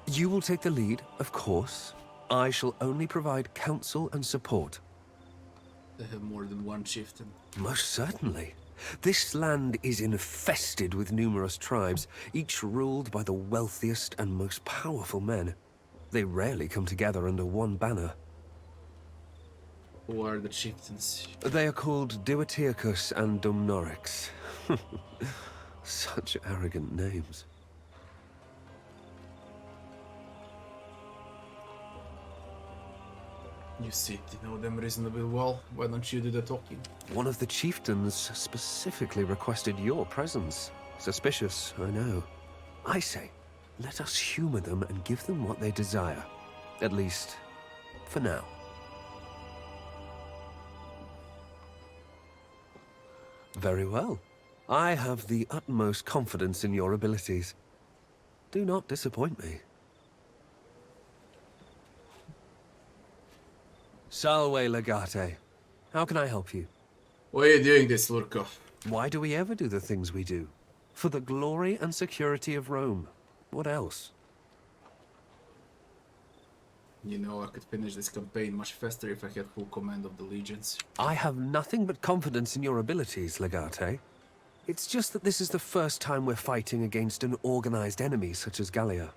You will take the lead, of course. I shall only provide counsel and support. They have more than one chieftain. Most certainly. This land is infested with numerous tribes, each ruled by the wealthiest and most powerful men. They rarely come together under one banner. Who are the chieftains? They are called Duatiacus and Dumnorix. Such arrogant names. You seem to know them reasonably well. Why don't you do the talking? One of the chieftains specifically requested your presence. Suspicious, I know. I say, let us humor them and give them what they desire. At least, for now. Very well. I have the utmost confidence in your abilities. Do not disappoint me. Salve, Legate. How can I help you? Why are you doing this, Lurko? Why do we ever do the things we do? For the glory and security of Rome. What else? You know, I could finish this campaign much faster if I had full command of the legions. I have nothing but confidence in your abilities, Legate. It's just that this is the first time we're fighting against an organized enemy such as Gallia.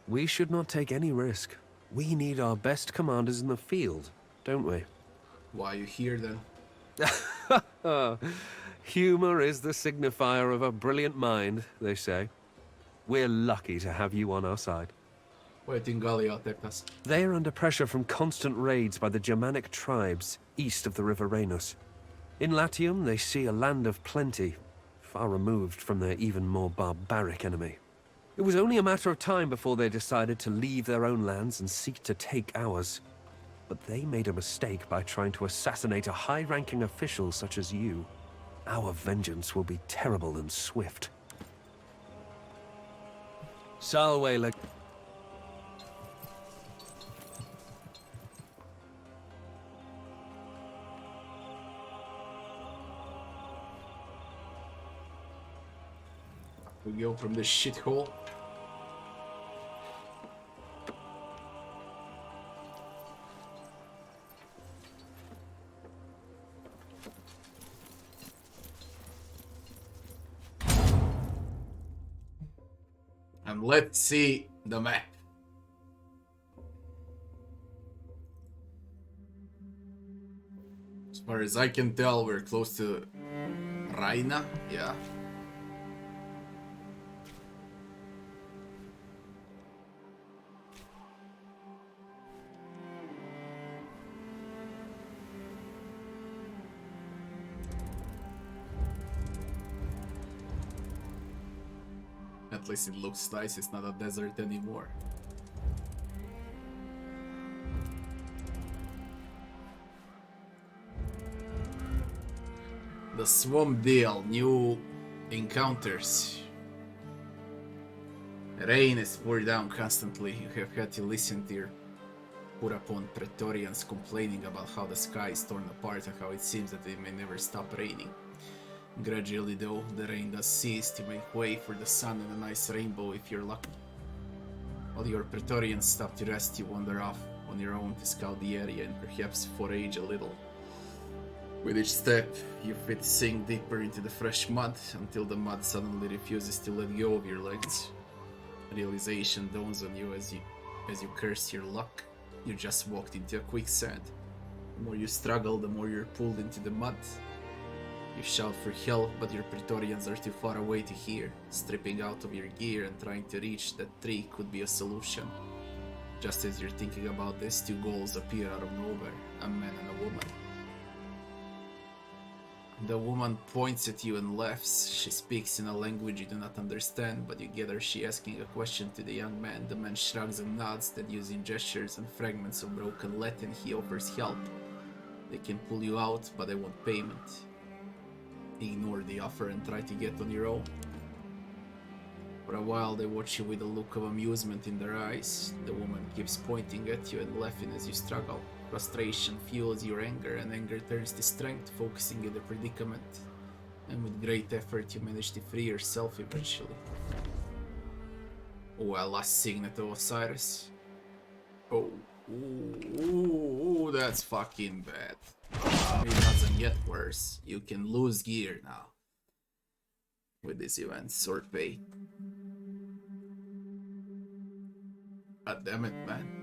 We should not take any risk. We need our best commanders in the field, don't we? Why are you here then? Humor is the signifier of a brilliant mind, they say. We're lucky to have you on our side. Why do you think Gallia attacked us? They are under pressure from constant raids by the Germanic tribes east of the River Rhenus. In Latium, they see a land of plenty, far removed from their even more barbaric enemy. It was only a matter of time before they decided to leave their own lands and seek to take ours. But they made a mistake by trying to assassinate a high-ranking official such as you. Our vengeance will be terrible and swift. Salve, We go from this shithole. And let's see the map. far as I can tell, we're close to Raina. Yeah. At least it looks nice, it's not a desert anymore. The Swamp Deal, new encounters. Rain is poured down constantly. You have had to listen to your put upon Praetorians complaining about how the sky is torn apart and how it seems that it may never stop raining. Gradually though, the rain does cease to make way for the sun and a nice rainbow if you're lucky. While your Praetorians stop to rest, you wander off on your own to scout the area and perhaps forage a little. With each step, you fit sink deeper into the fresh mud until the mud suddenly refuses to let go of your legs. Realization dawns on you as you curse your luck. You just walked into a quicksand. The more you struggle, the more you're pulled into the mud. You shout for help, but your Praetorians are too far away to hear. Stripping out of your gear and trying to reach that tree could be a solution. Just as you're thinking about this, two Gauls appear out of nowhere, a man and a woman. The woman points at you and laughs. She speaks in a language you do not understand, but you gather she asking a question to the young man. The man shrugs and nods, then using gestures and fragments of broken Latin, he offers help. They can pull you out, but they want payment. Ignore the offer and try to get on your own. For a while they watch you with a look of amusement in their eyes. The woman keeps pointing at you and laughing as you struggle. Frustration fuels your anger, and anger turns to strength, focusing in the predicament. And with great effort you manage to free yourself eventually. Oh, a last signet of Osiris. Oh, ooh, that's fucking bad. It doesn't get worse. You can lose gear now. With this event, sword pay. God damn it, man.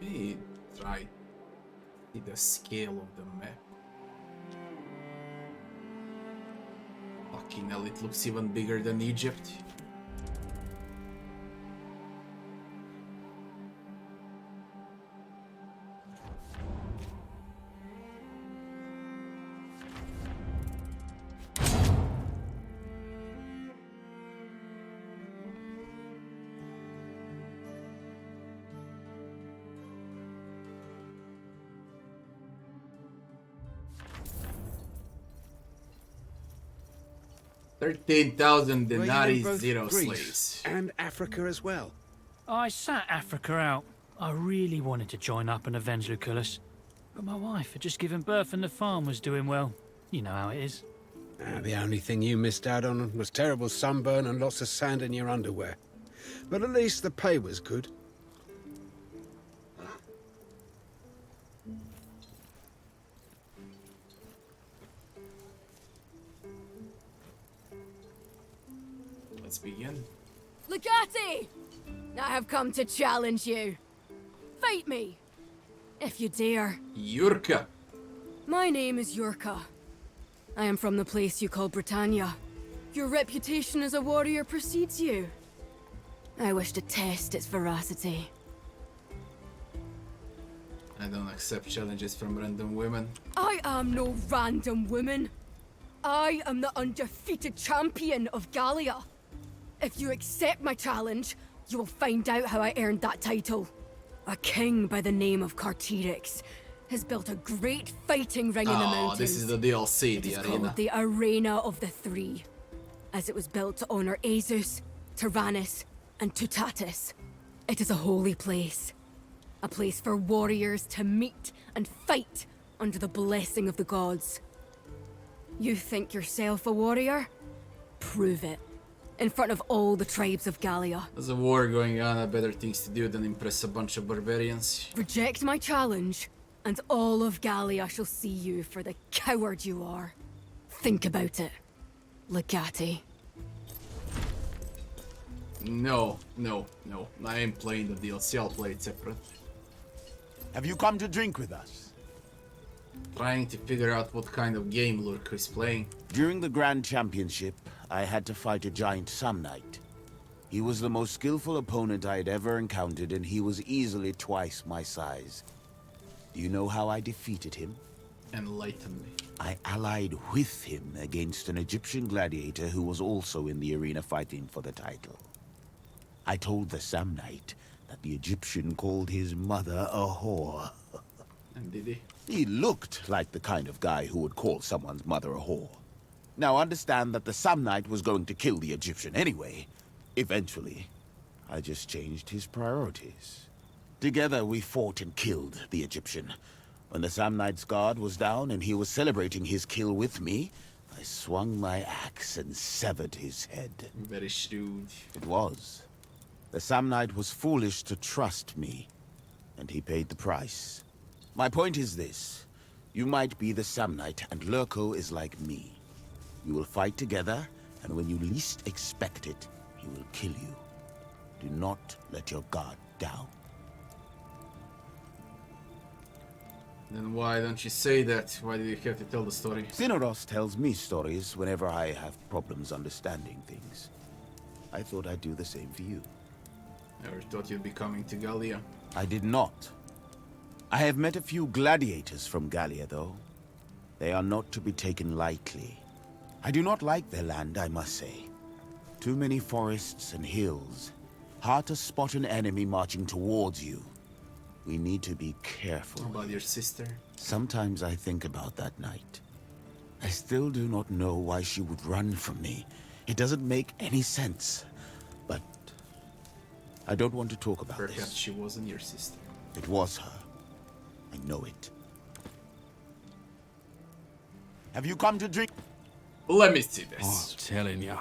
We try to see the scale of the map. Fucking hell, it looks even bigger than Egypt. $13,000 denarii, zero slaves. And Africa as well. I sat Africa out. I really wanted to join up and avenge Lucullus, but my wife had just given birth and the farm was doing well. You know how it is. The only thing you missed out on was terrible sunburn and lots of sand in your underwear. But at least the pay was good. Let's begin. Legati! I have come to challenge you. Fight me, if you dare. Yurka. My name is Yurka. I am from the place you call Britannia. Your reputation as a warrior precedes you. I wish to test its veracity. I don't accept challenges from random women. I am no random woman. I am the undefeated champion of Gallia. If you accept my challenge, you will find out how I earned that title. A king by the name of Cartirix has built a great fighting ring in the mountains. This is the DLC, the arena. Called the Arena of the Three, as it was built to honor Azus, Tyrannus, and Tutatis. It is a holy place. A place for warriors to meet and fight under the blessing of the gods. You think yourself a warrior? Prove it. In front of all the tribes of Gallia. There's a war going on, I better things to do than impress a bunch of barbarians. Reject my challenge, and all of Gallia shall see you for the coward you are. Think about it, Legati. No. I ain't playing the DLC, I'll play it separate. Have you come to drink with us? Trying to figure out what kind of game Lurk is playing. During the Grand Championship, I had to fight a giant Samnite. He was the most skillful opponent I had ever encountered, and he was easily twice my size. Do you know how I defeated him? Enlighten me. I allied with him against an Egyptian gladiator who was also in the arena fighting for the title. I told the Samnite that the Egyptian called his mother a whore. And did he? He looked like the kind of guy who would call someone's mother a whore. Now understand that the Samnite was going to kill the Egyptian anyway. Eventually, I just changed his priorities. Together we fought and killed the Egyptian. When the Samnite's guard was down and he was celebrating his kill with me, I swung my axe and severed his head. Very shrewd. It was. The Samnite was foolish to trust me, and he paid the price. My point is this. You might be the Samnite, and Lurko is like me. We will fight together, and when you least expect it, he will kill you. Do not let your guard down. Then why don't you say that? Why do you have to tell the story? Synoros tells me stories whenever I have problems understanding things. I thought I'd do the same for you. Never thought you'd be coming to Gallia. I did not. I have met a few gladiators from Gallia, though. They are not to be taken lightly. I do not like their land, I must say. Too many forests and hills. Hard to spot an enemy marching towards you. We need to be careful. How about your sister? Sometimes I think about that night. I still do not know why she would run from me. It doesn't make any sense. But I don't want to talk about this. Perhaps she wasn't your sister. It was her. I know it. Have you come to drink? Let me see this. Oh, telling ya.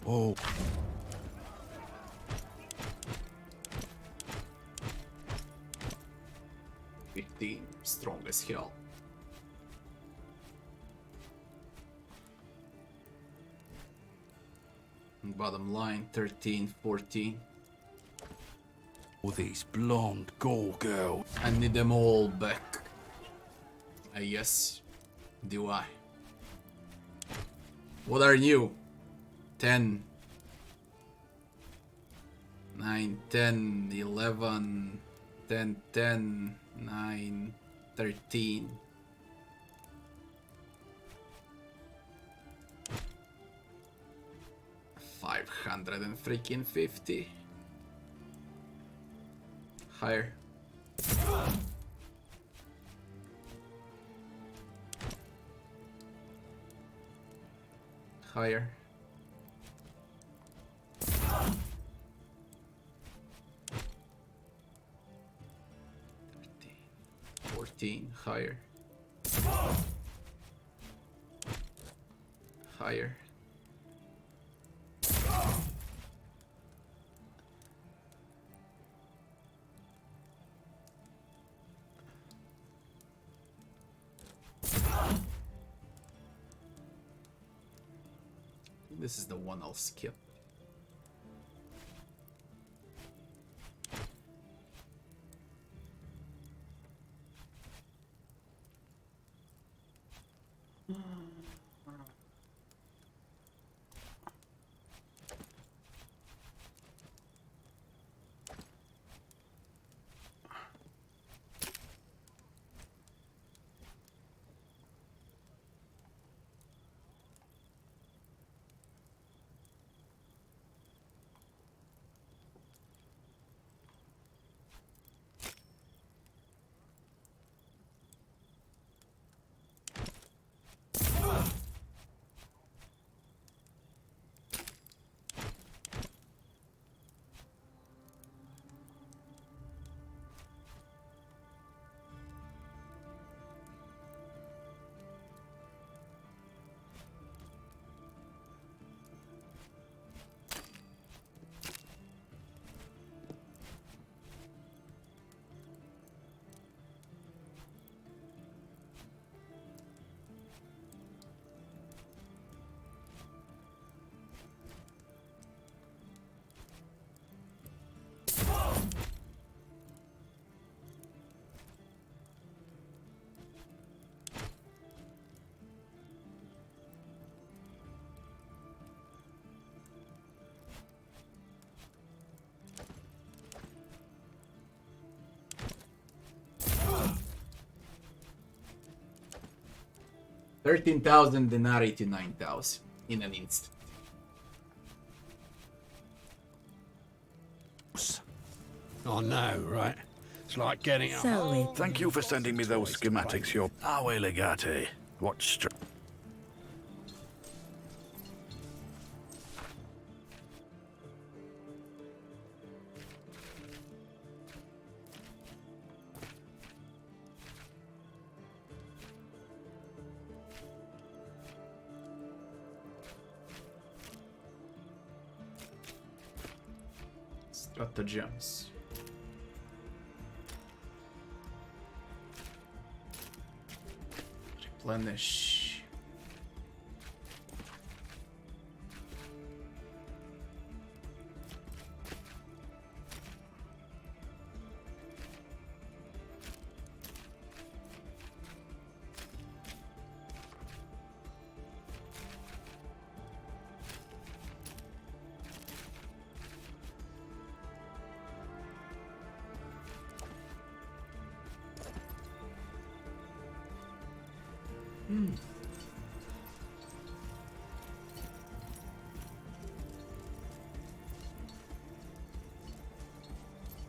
Oh. Strong as hell. Bottom line, 13, 14. All these blonde Gaul girls. I need them all back. Yes, do I. What are you? 10, 9, 10, 11, 10, 10, 9, 13. $550. Higher. Higher. 14, higher. Higher. This is the one I'll skip. $13,000 denarii to 9,000 in an instant. I know, right? It's like getting a So Thank you for sending me those schematics. Your Awe Legate. What Stratagems. Replenish.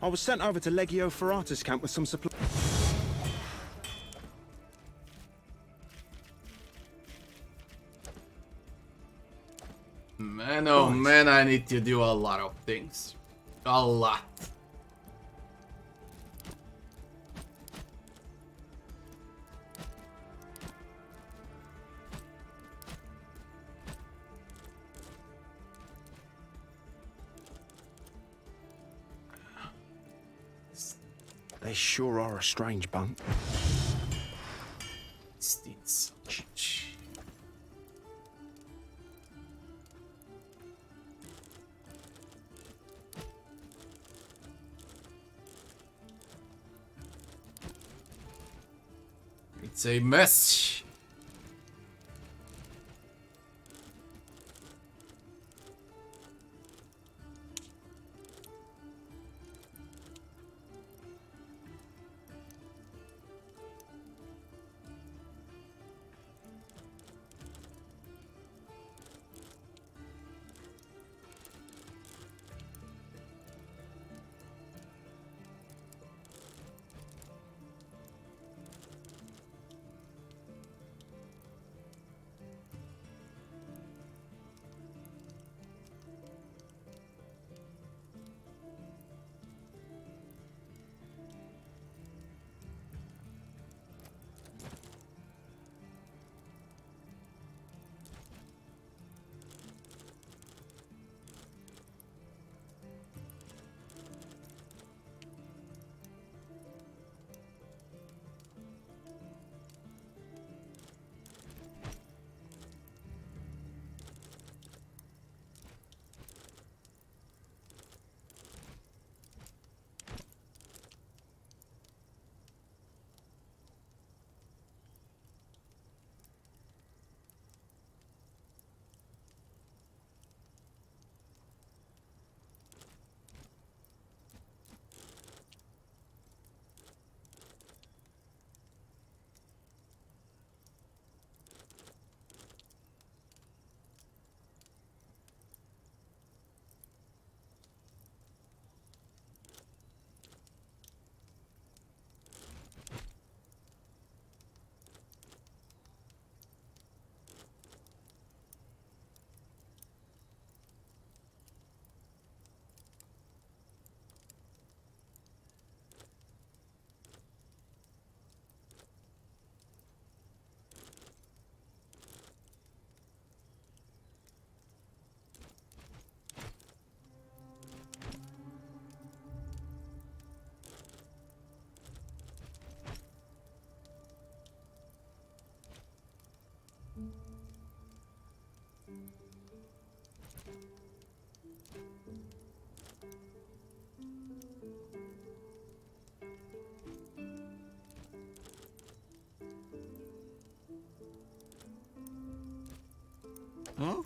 I was sent over to Legio Ferratus camp with some supplies. Man, oh man, I need to do a lot of things. A lot. They sure are a strange bunch. It's a mess. Huh?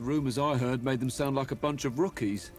The rumours I heard made them sound like a bunch of rookies.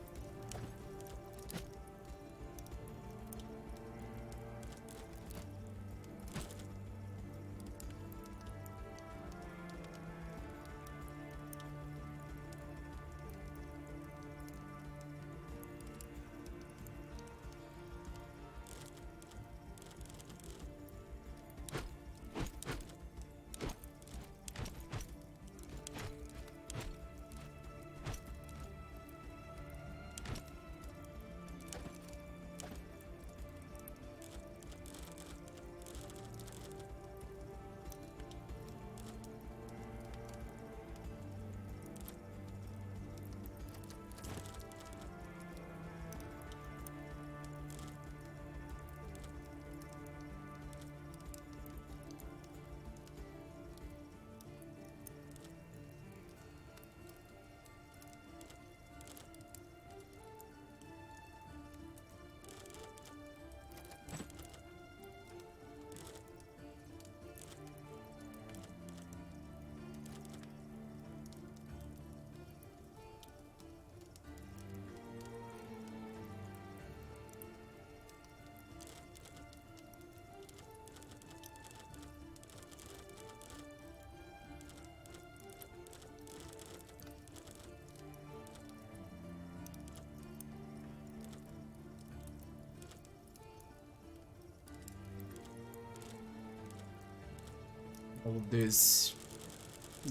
all these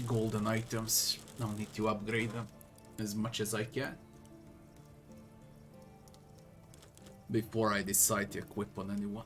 golden items. I'll need to upgrade them as much as I can before I decide to equip on anyone.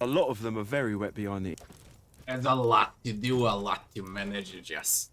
A lot of them are very wet behind the... And a lot to do, a lot to manage, just...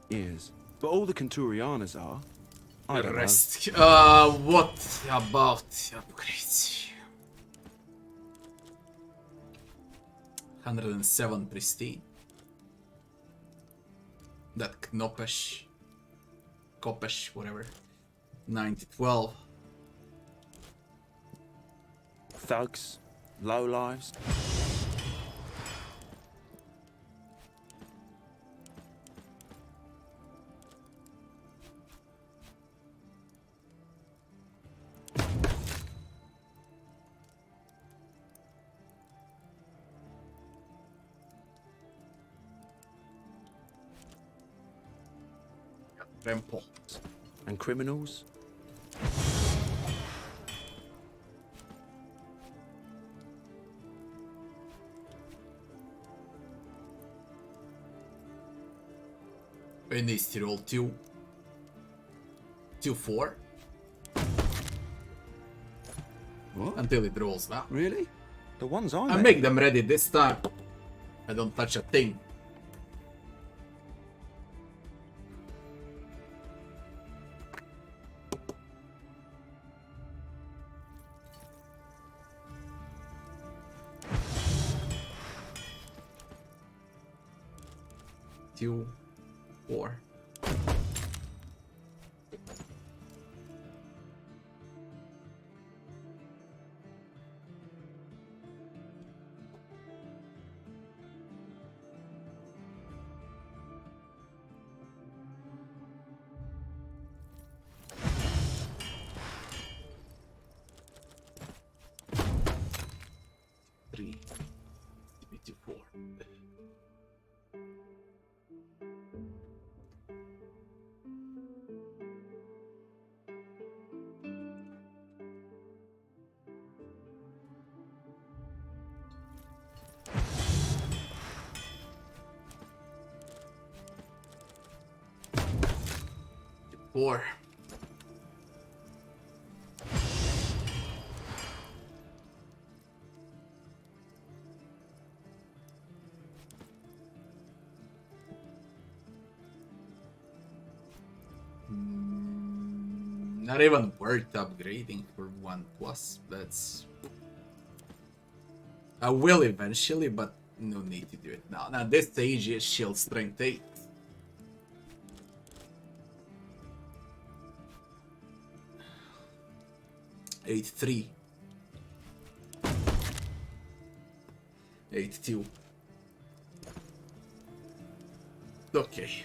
Is. But all the Centurianas are. I don't Rest. What about upgrades? 107 pristine. That Kopesh, whatever. 90-12. Thugs, lowlives. And criminals? It needs to roll 2. 2, 4. What? Until it rolls now. Really? The ones I I make them ready this time. I don't touch a thing. Two, 4. Three, 4. Four. Not even worth upgrading for 1+. That's... I will eventually, but no need to do it now. Now this stage is shield strength 8. 8-3. 8-2. Okay.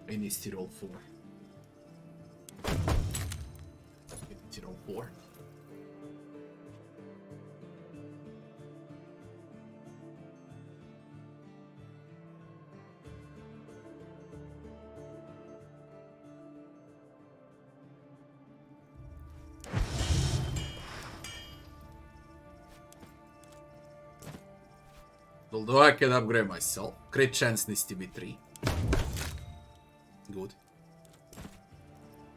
I need to roll 4. I need to roll 4. Although I can upgrade myself, crit chance needs to be 3. Good.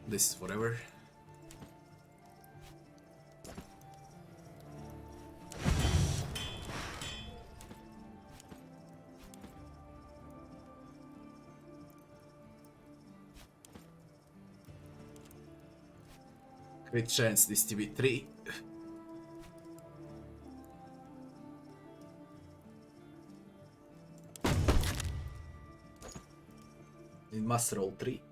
This is whatever. Crit chance needs to be 3. It must roll 3.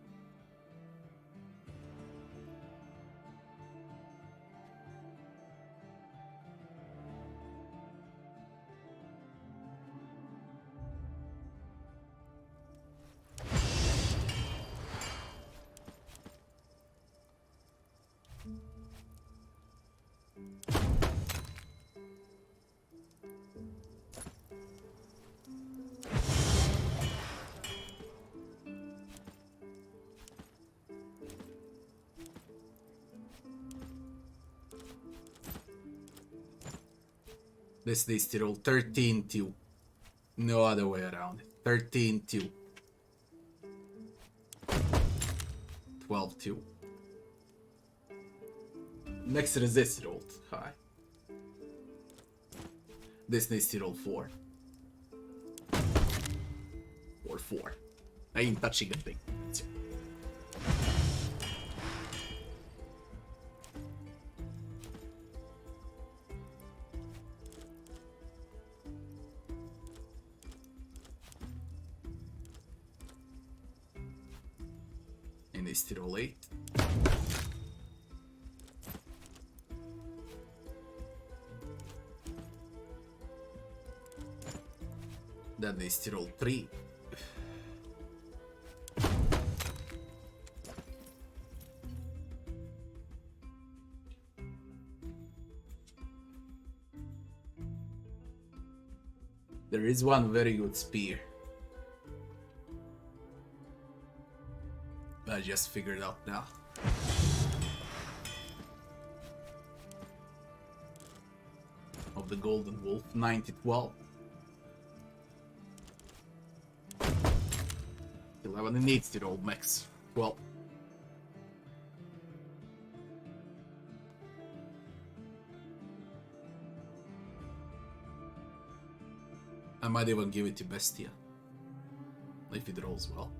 This needs to roll 13-2. No other way around. 13-2. 12-2. Next resist rolled high. This needs to roll 4. Or 4. I ain't touching a thing. Needs to roll 8. That needs to roll 3. There is one very good spear. I just figured out now. Of the Golden Wolf, 90-12. 11 needs to roll max. Well. I might even give it to Bestia. If it rolls well.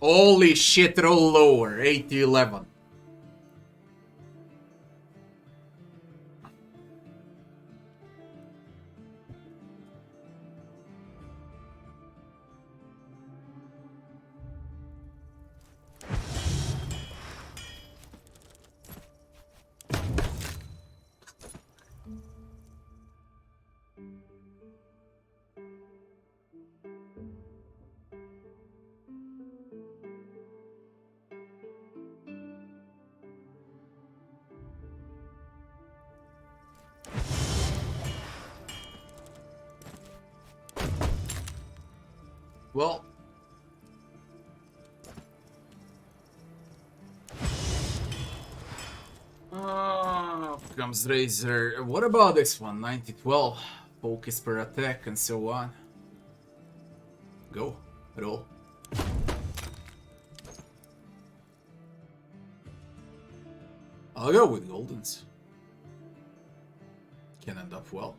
Holy shit, roll lower, 8-11. Well, comes Razor. What about this one? 90-12. Focus per attack and so on. Go. Roll. I'll go with Goldens. Can end up well.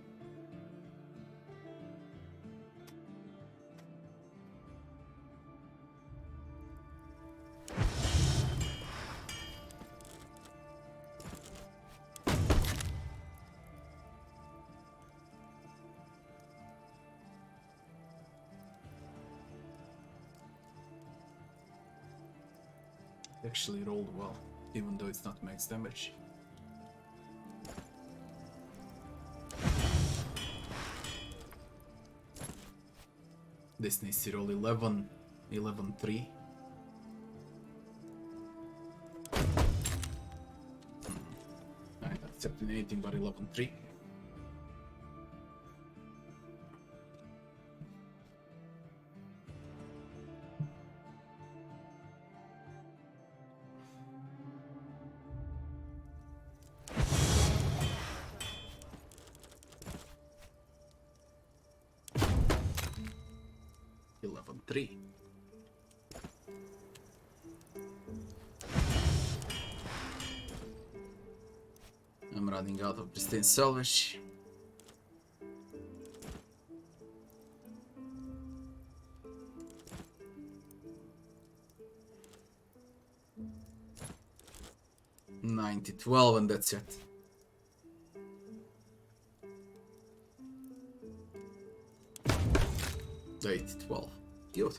Actually rolled well, even though it's not max damage. This needs to roll 11, 11-3. Alright, not accepting anything but 11-3. I'm running out of pristine salvage. $90-12 and that's it. $8-12. Good.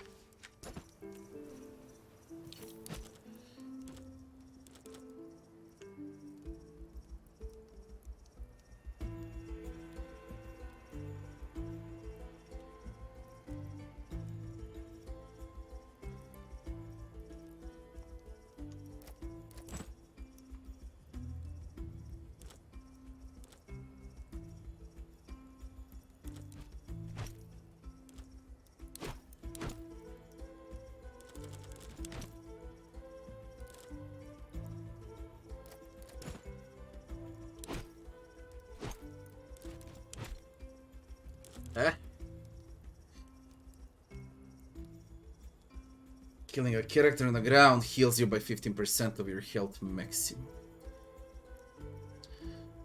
Killing a character on the ground heals you by 15% of your health maximum.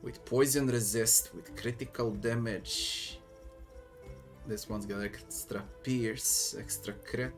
With poison resist, with critical damage. This one's got extra pierce, extra crit.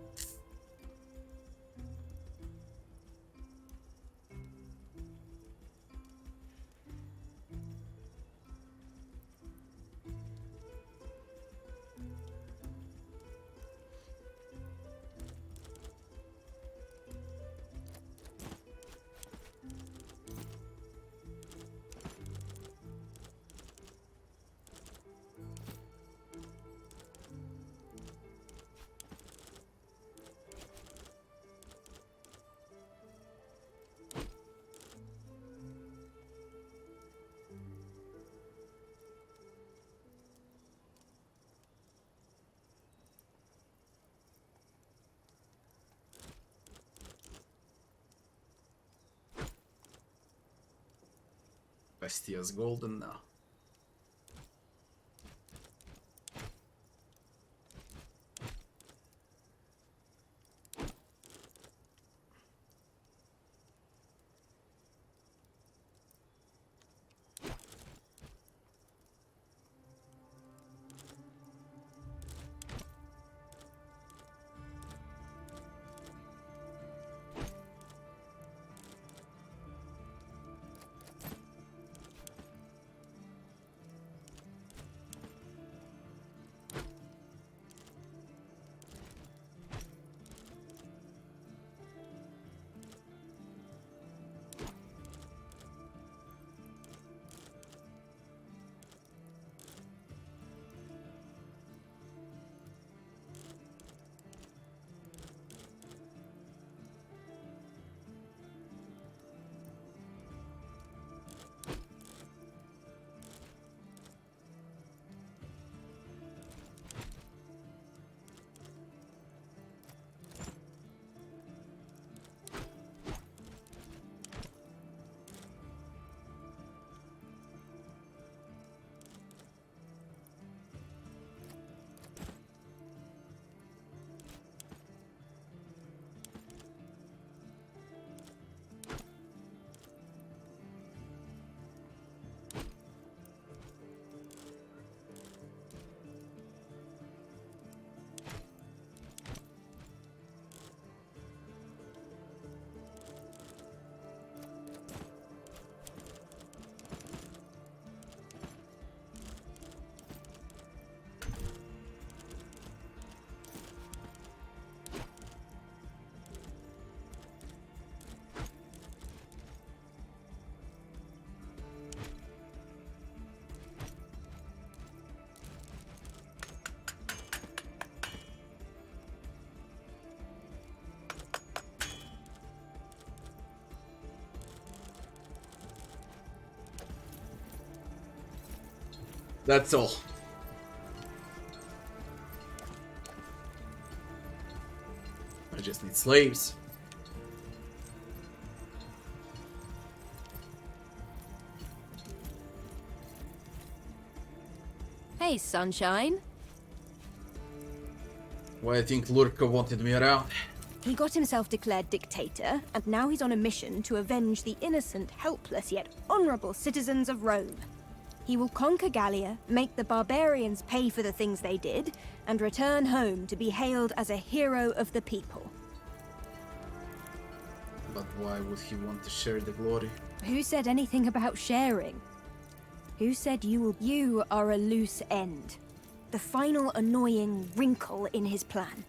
Bestia's golden now. That's all. I just need slaves. Hey, sunshine. Why I think Lurka wanted me around. He got himself declared dictator, and now he's on a mission to avenge the innocent, helpless, yet honorable citizens of Rome. He will conquer Gallia, make the barbarians pay for the things they did, and return home to be hailed as a hero of the people. But why would he want to share the glory? Who said anything about sharing? Who said you are a loose end? The final annoying wrinkle in his plan.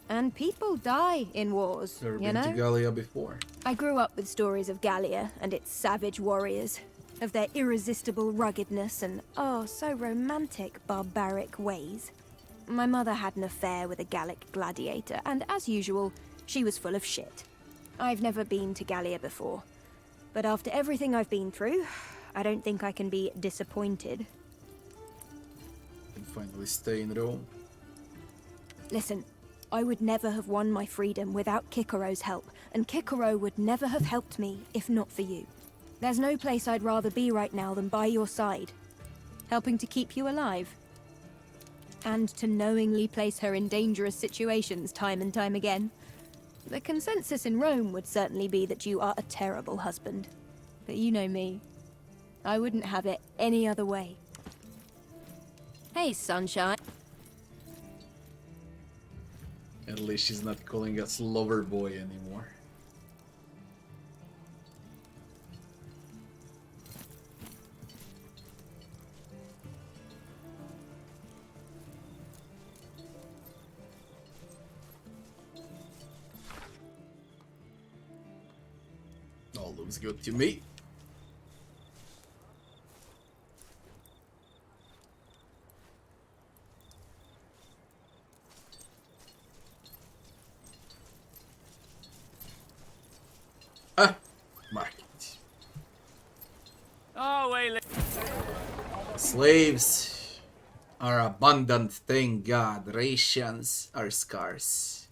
And people die in wars, Never you been to know? Gallia before. I grew up with stories of Gallia and its savage warriors, of their irresistible ruggedness and, oh, so romantic, barbaric ways. My mother had an affair with a Gallic gladiator, and as usual, she was full of shit. I've never been to Gallia before, but after everything I've been through, I don't think I can be disappointed. And finally stay in Rome. Listen, I would never have won my freedom without Cicero's help, and Cicero would never have helped me if not for you. There's no place I'd rather be right now than by your side, helping to keep you alive. And to knowingly place her in dangerous situations time and time again. The consensus in Rome would certainly be that you are a terrible husband. But you know me. I wouldn't have it any other way. Hey, sunshine. At least she's not calling us lover boy anymore. All looks good to me. Market. Oh, wait. Slaves are abundant, thank God. Rations are scarce.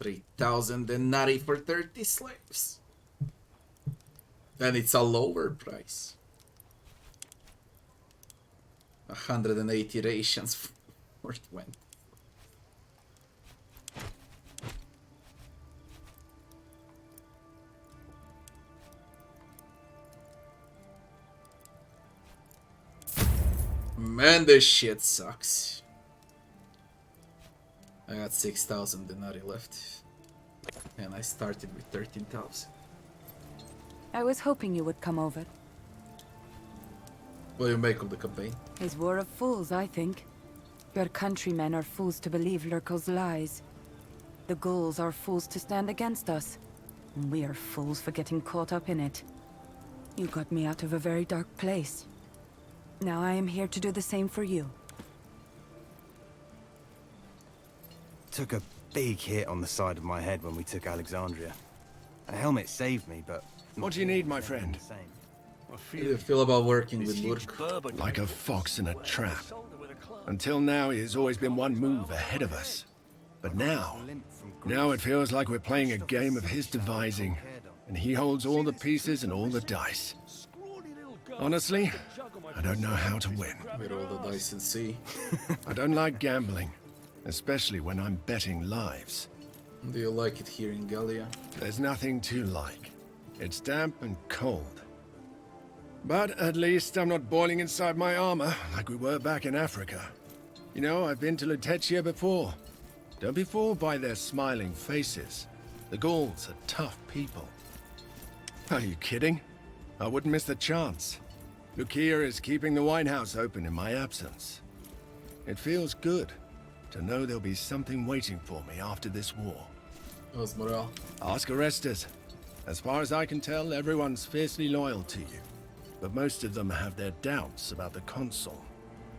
3,000 denarii for 30 slaves. And it's a lower price. 180 rations for 20. Man, this shit sucks. I got 6,000 denarii left. And I started with 13,000. I was hoping you would come over. What do you make of the campaign? His war of fools, I think. Your countrymen are fools to believe Lurko's lies. The Gauls are fools to stand against us. And we are fools for getting caught up in it. You got me out of a very dark place. Now I am here to do the same for you. Took a big hit on the side of my head when we took Alexandria. A helmet saved me, but... What do you need, my friend? How do you feel about working with Lurk? Like a fox in a trap. Until now, he has always been one move ahead of us. But now it feels like we're playing a game of his devising, and he holds all the pieces and all the dice. Honestly, I don't know how to win. With all the dice and see. I don't like gambling, especially when I'm betting lives. Do you like it here in Gallia? There's nothing to like. It's damp and cold. But at least I'm not boiling inside my armor like we were back in Africa. You know, I've been to Lutetia before. Don't be fooled by their smiling faces. The Gauls are tough people. Are you kidding? I wouldn't miss the chance. Lucia is keeping the wine house open in my absence. It feels good to know there'll be something waiting for me after this war. How's morale? Ask Orestes. As far as I can tell, everyone's fiercely loyal to you. But most of them have their doubts about the consul.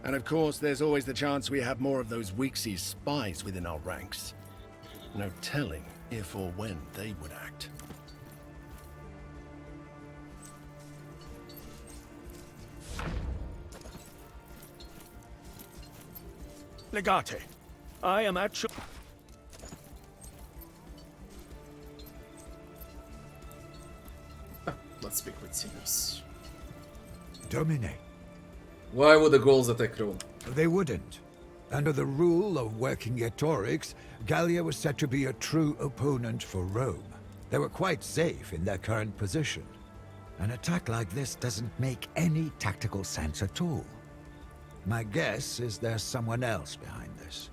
And of course, there's always the chance we have more of those Weeksy spies within our ranks. No telling if or when they would act. Legate, I am at your... Let's speak with Seers. Domine. Why would the Gauls attack Rome? They wouldn't. Under the rule of Vercingetorix, Gallia was said to be a true opponent for Rome. They were quite safe in their current position. An attack like this doesn't make any tactical sense at all. My guess is there's someone else behind this.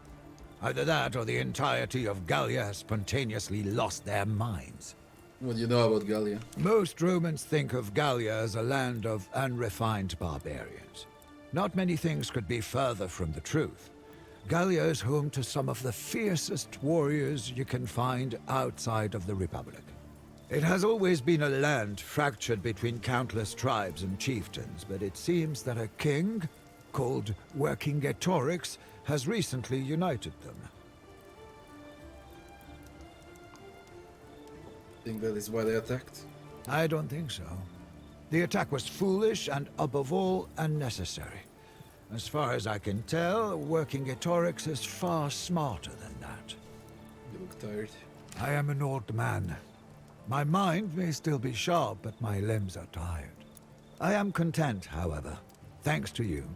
Either that or the entirety of Gallia has spontaneously lost their minds. What do you know about Gallia? Most Romans think of Gallia as a land of unrefined barbarians. Not many things could be further from the truth. Gallia is home to some of the fiercest warriors you can find outside of the Republic. It has always been a land fractured between countless tribes and chieftains, but it seems that a king, called Vercingetorix, has recently united them. Think that is why they attacked? I don't think so. The attack was foolish and, above all, unnecessary. As far as I can tell, Vercingetorix is far smarter than that. You look tired. I am an old man. My mind may still be sharp, but my limbs are tired. I am content, however, thanks to you.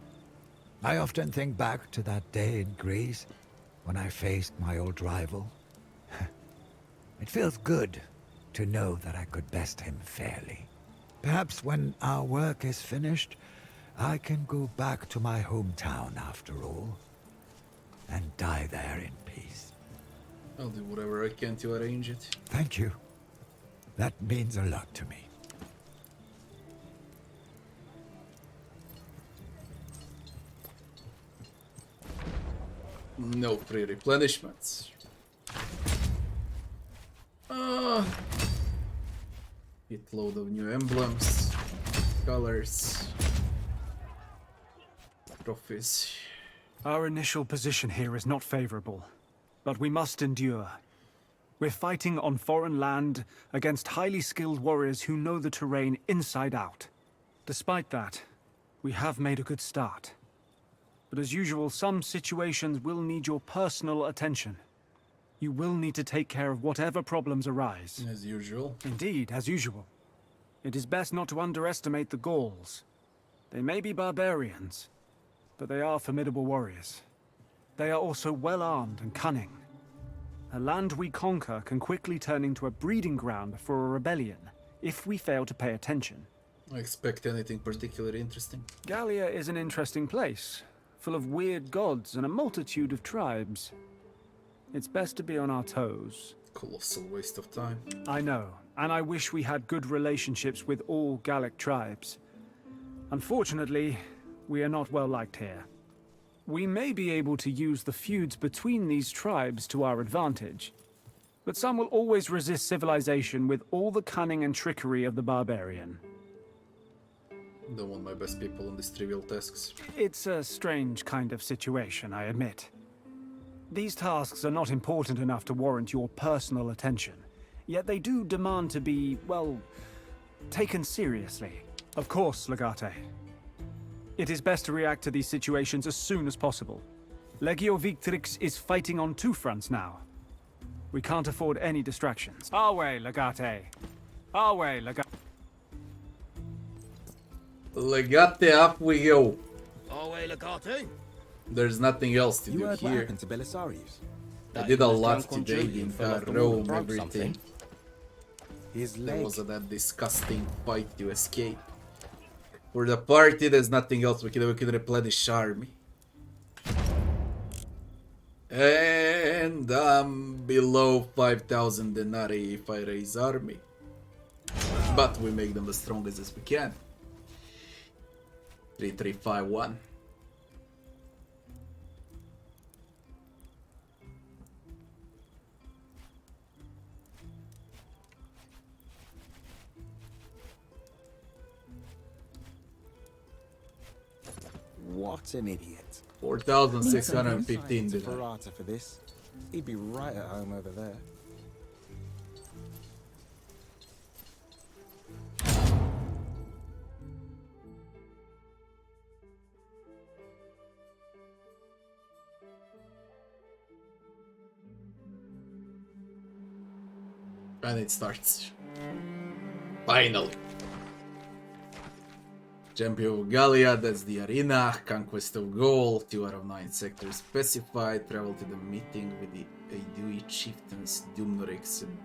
I often think back to that day in Greece. when I faced my old rival. It feels good to know that I could best him fairly. Perhaps when our work is finished, I can go back to my hometown after all, and die there in peace. I'll do whatever I can to arrange it. Thank you. That means a lot to me. No free replenishments. Hit load of new emblems, colors, trophies. Our initial position here is not favorable, but we must endure. We're fighting on foreign land against highly skilled warriors who know the terrain inside out. Despite that, we have made a good start. But as usual, some situations will need your personal attention. You will need to take care of whatever problems arise. As usual. Indeed, as usual. It is best not to underestimate the Gauls. They may be barbarians, but they are formidable warriors. They are also well-armed and cunning. A land we conquer can quickly turn into a breeding ground for a rebellion, if we fail to pay attention. I expect anything particularly interesting. Gallia is an interesting place, full of weird gods and a multitude of tribes. It's best to be on our toes. Colossal waste of time. I know, and I wish we had good relationships with all Gallic tribes. Unfortunately, we are not well liked here. We may be able to use the feuds between these tribes to our advantage, but some will always resist civilization with all the cunning and trickery of the barbarian. Don't want my best people on these trivial tasks. It's a strange kind of situation, I admit. These tasks are not important enough to warrant your personal attention, yet they do demand to be, well, taken seriously. Of course, Legate. It is best to react to these situations as soon as possible. Legio Victrix is fighting on two fronts now. We can't afford any distractions. Our way, Legate. Our way, Legate. Legate, up we go. Our way, Legate. There's nothing else to do What here. happened to Belisarius? I did a lot today, the entire Rome, everything. His There leg. was that disgusting fight to escape. For the party, there's nothing else we can replenish army. And I'm below 5,000 denarii if I raise army. But we make them as strong as we can. 3351. What an idiot. 4,615 to denarii. Ferrata for this. He'd be right at home over there. And it starts. Finally. Champion of Gallia, that's the arena. Conquest of Gaul, 2 out of 9 sectors specified. Travel to the meeting with the Aedui chieftains Dumnorix and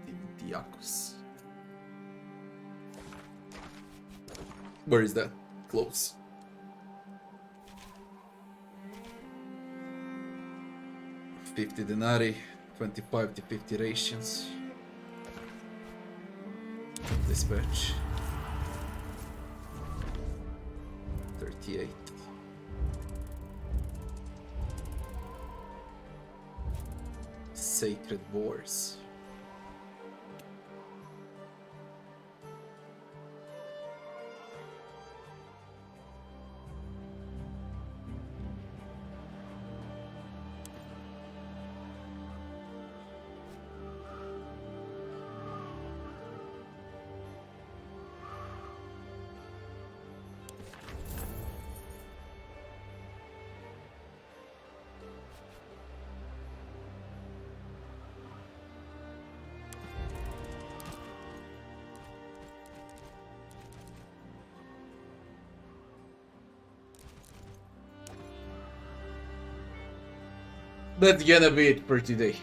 Dividiacus. Where is that? Close. $50 denarii, 25 to 50 rations. Dispatch. 38. Sacred Wars. that's gonna be it for today.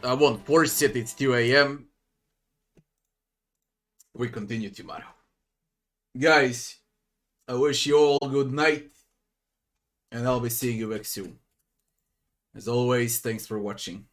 I won't force it, it's 2 AM. We continue tomorrow. Guys, I wish you all good night, and I'll be seeing you back soon. As always, thanks for watching.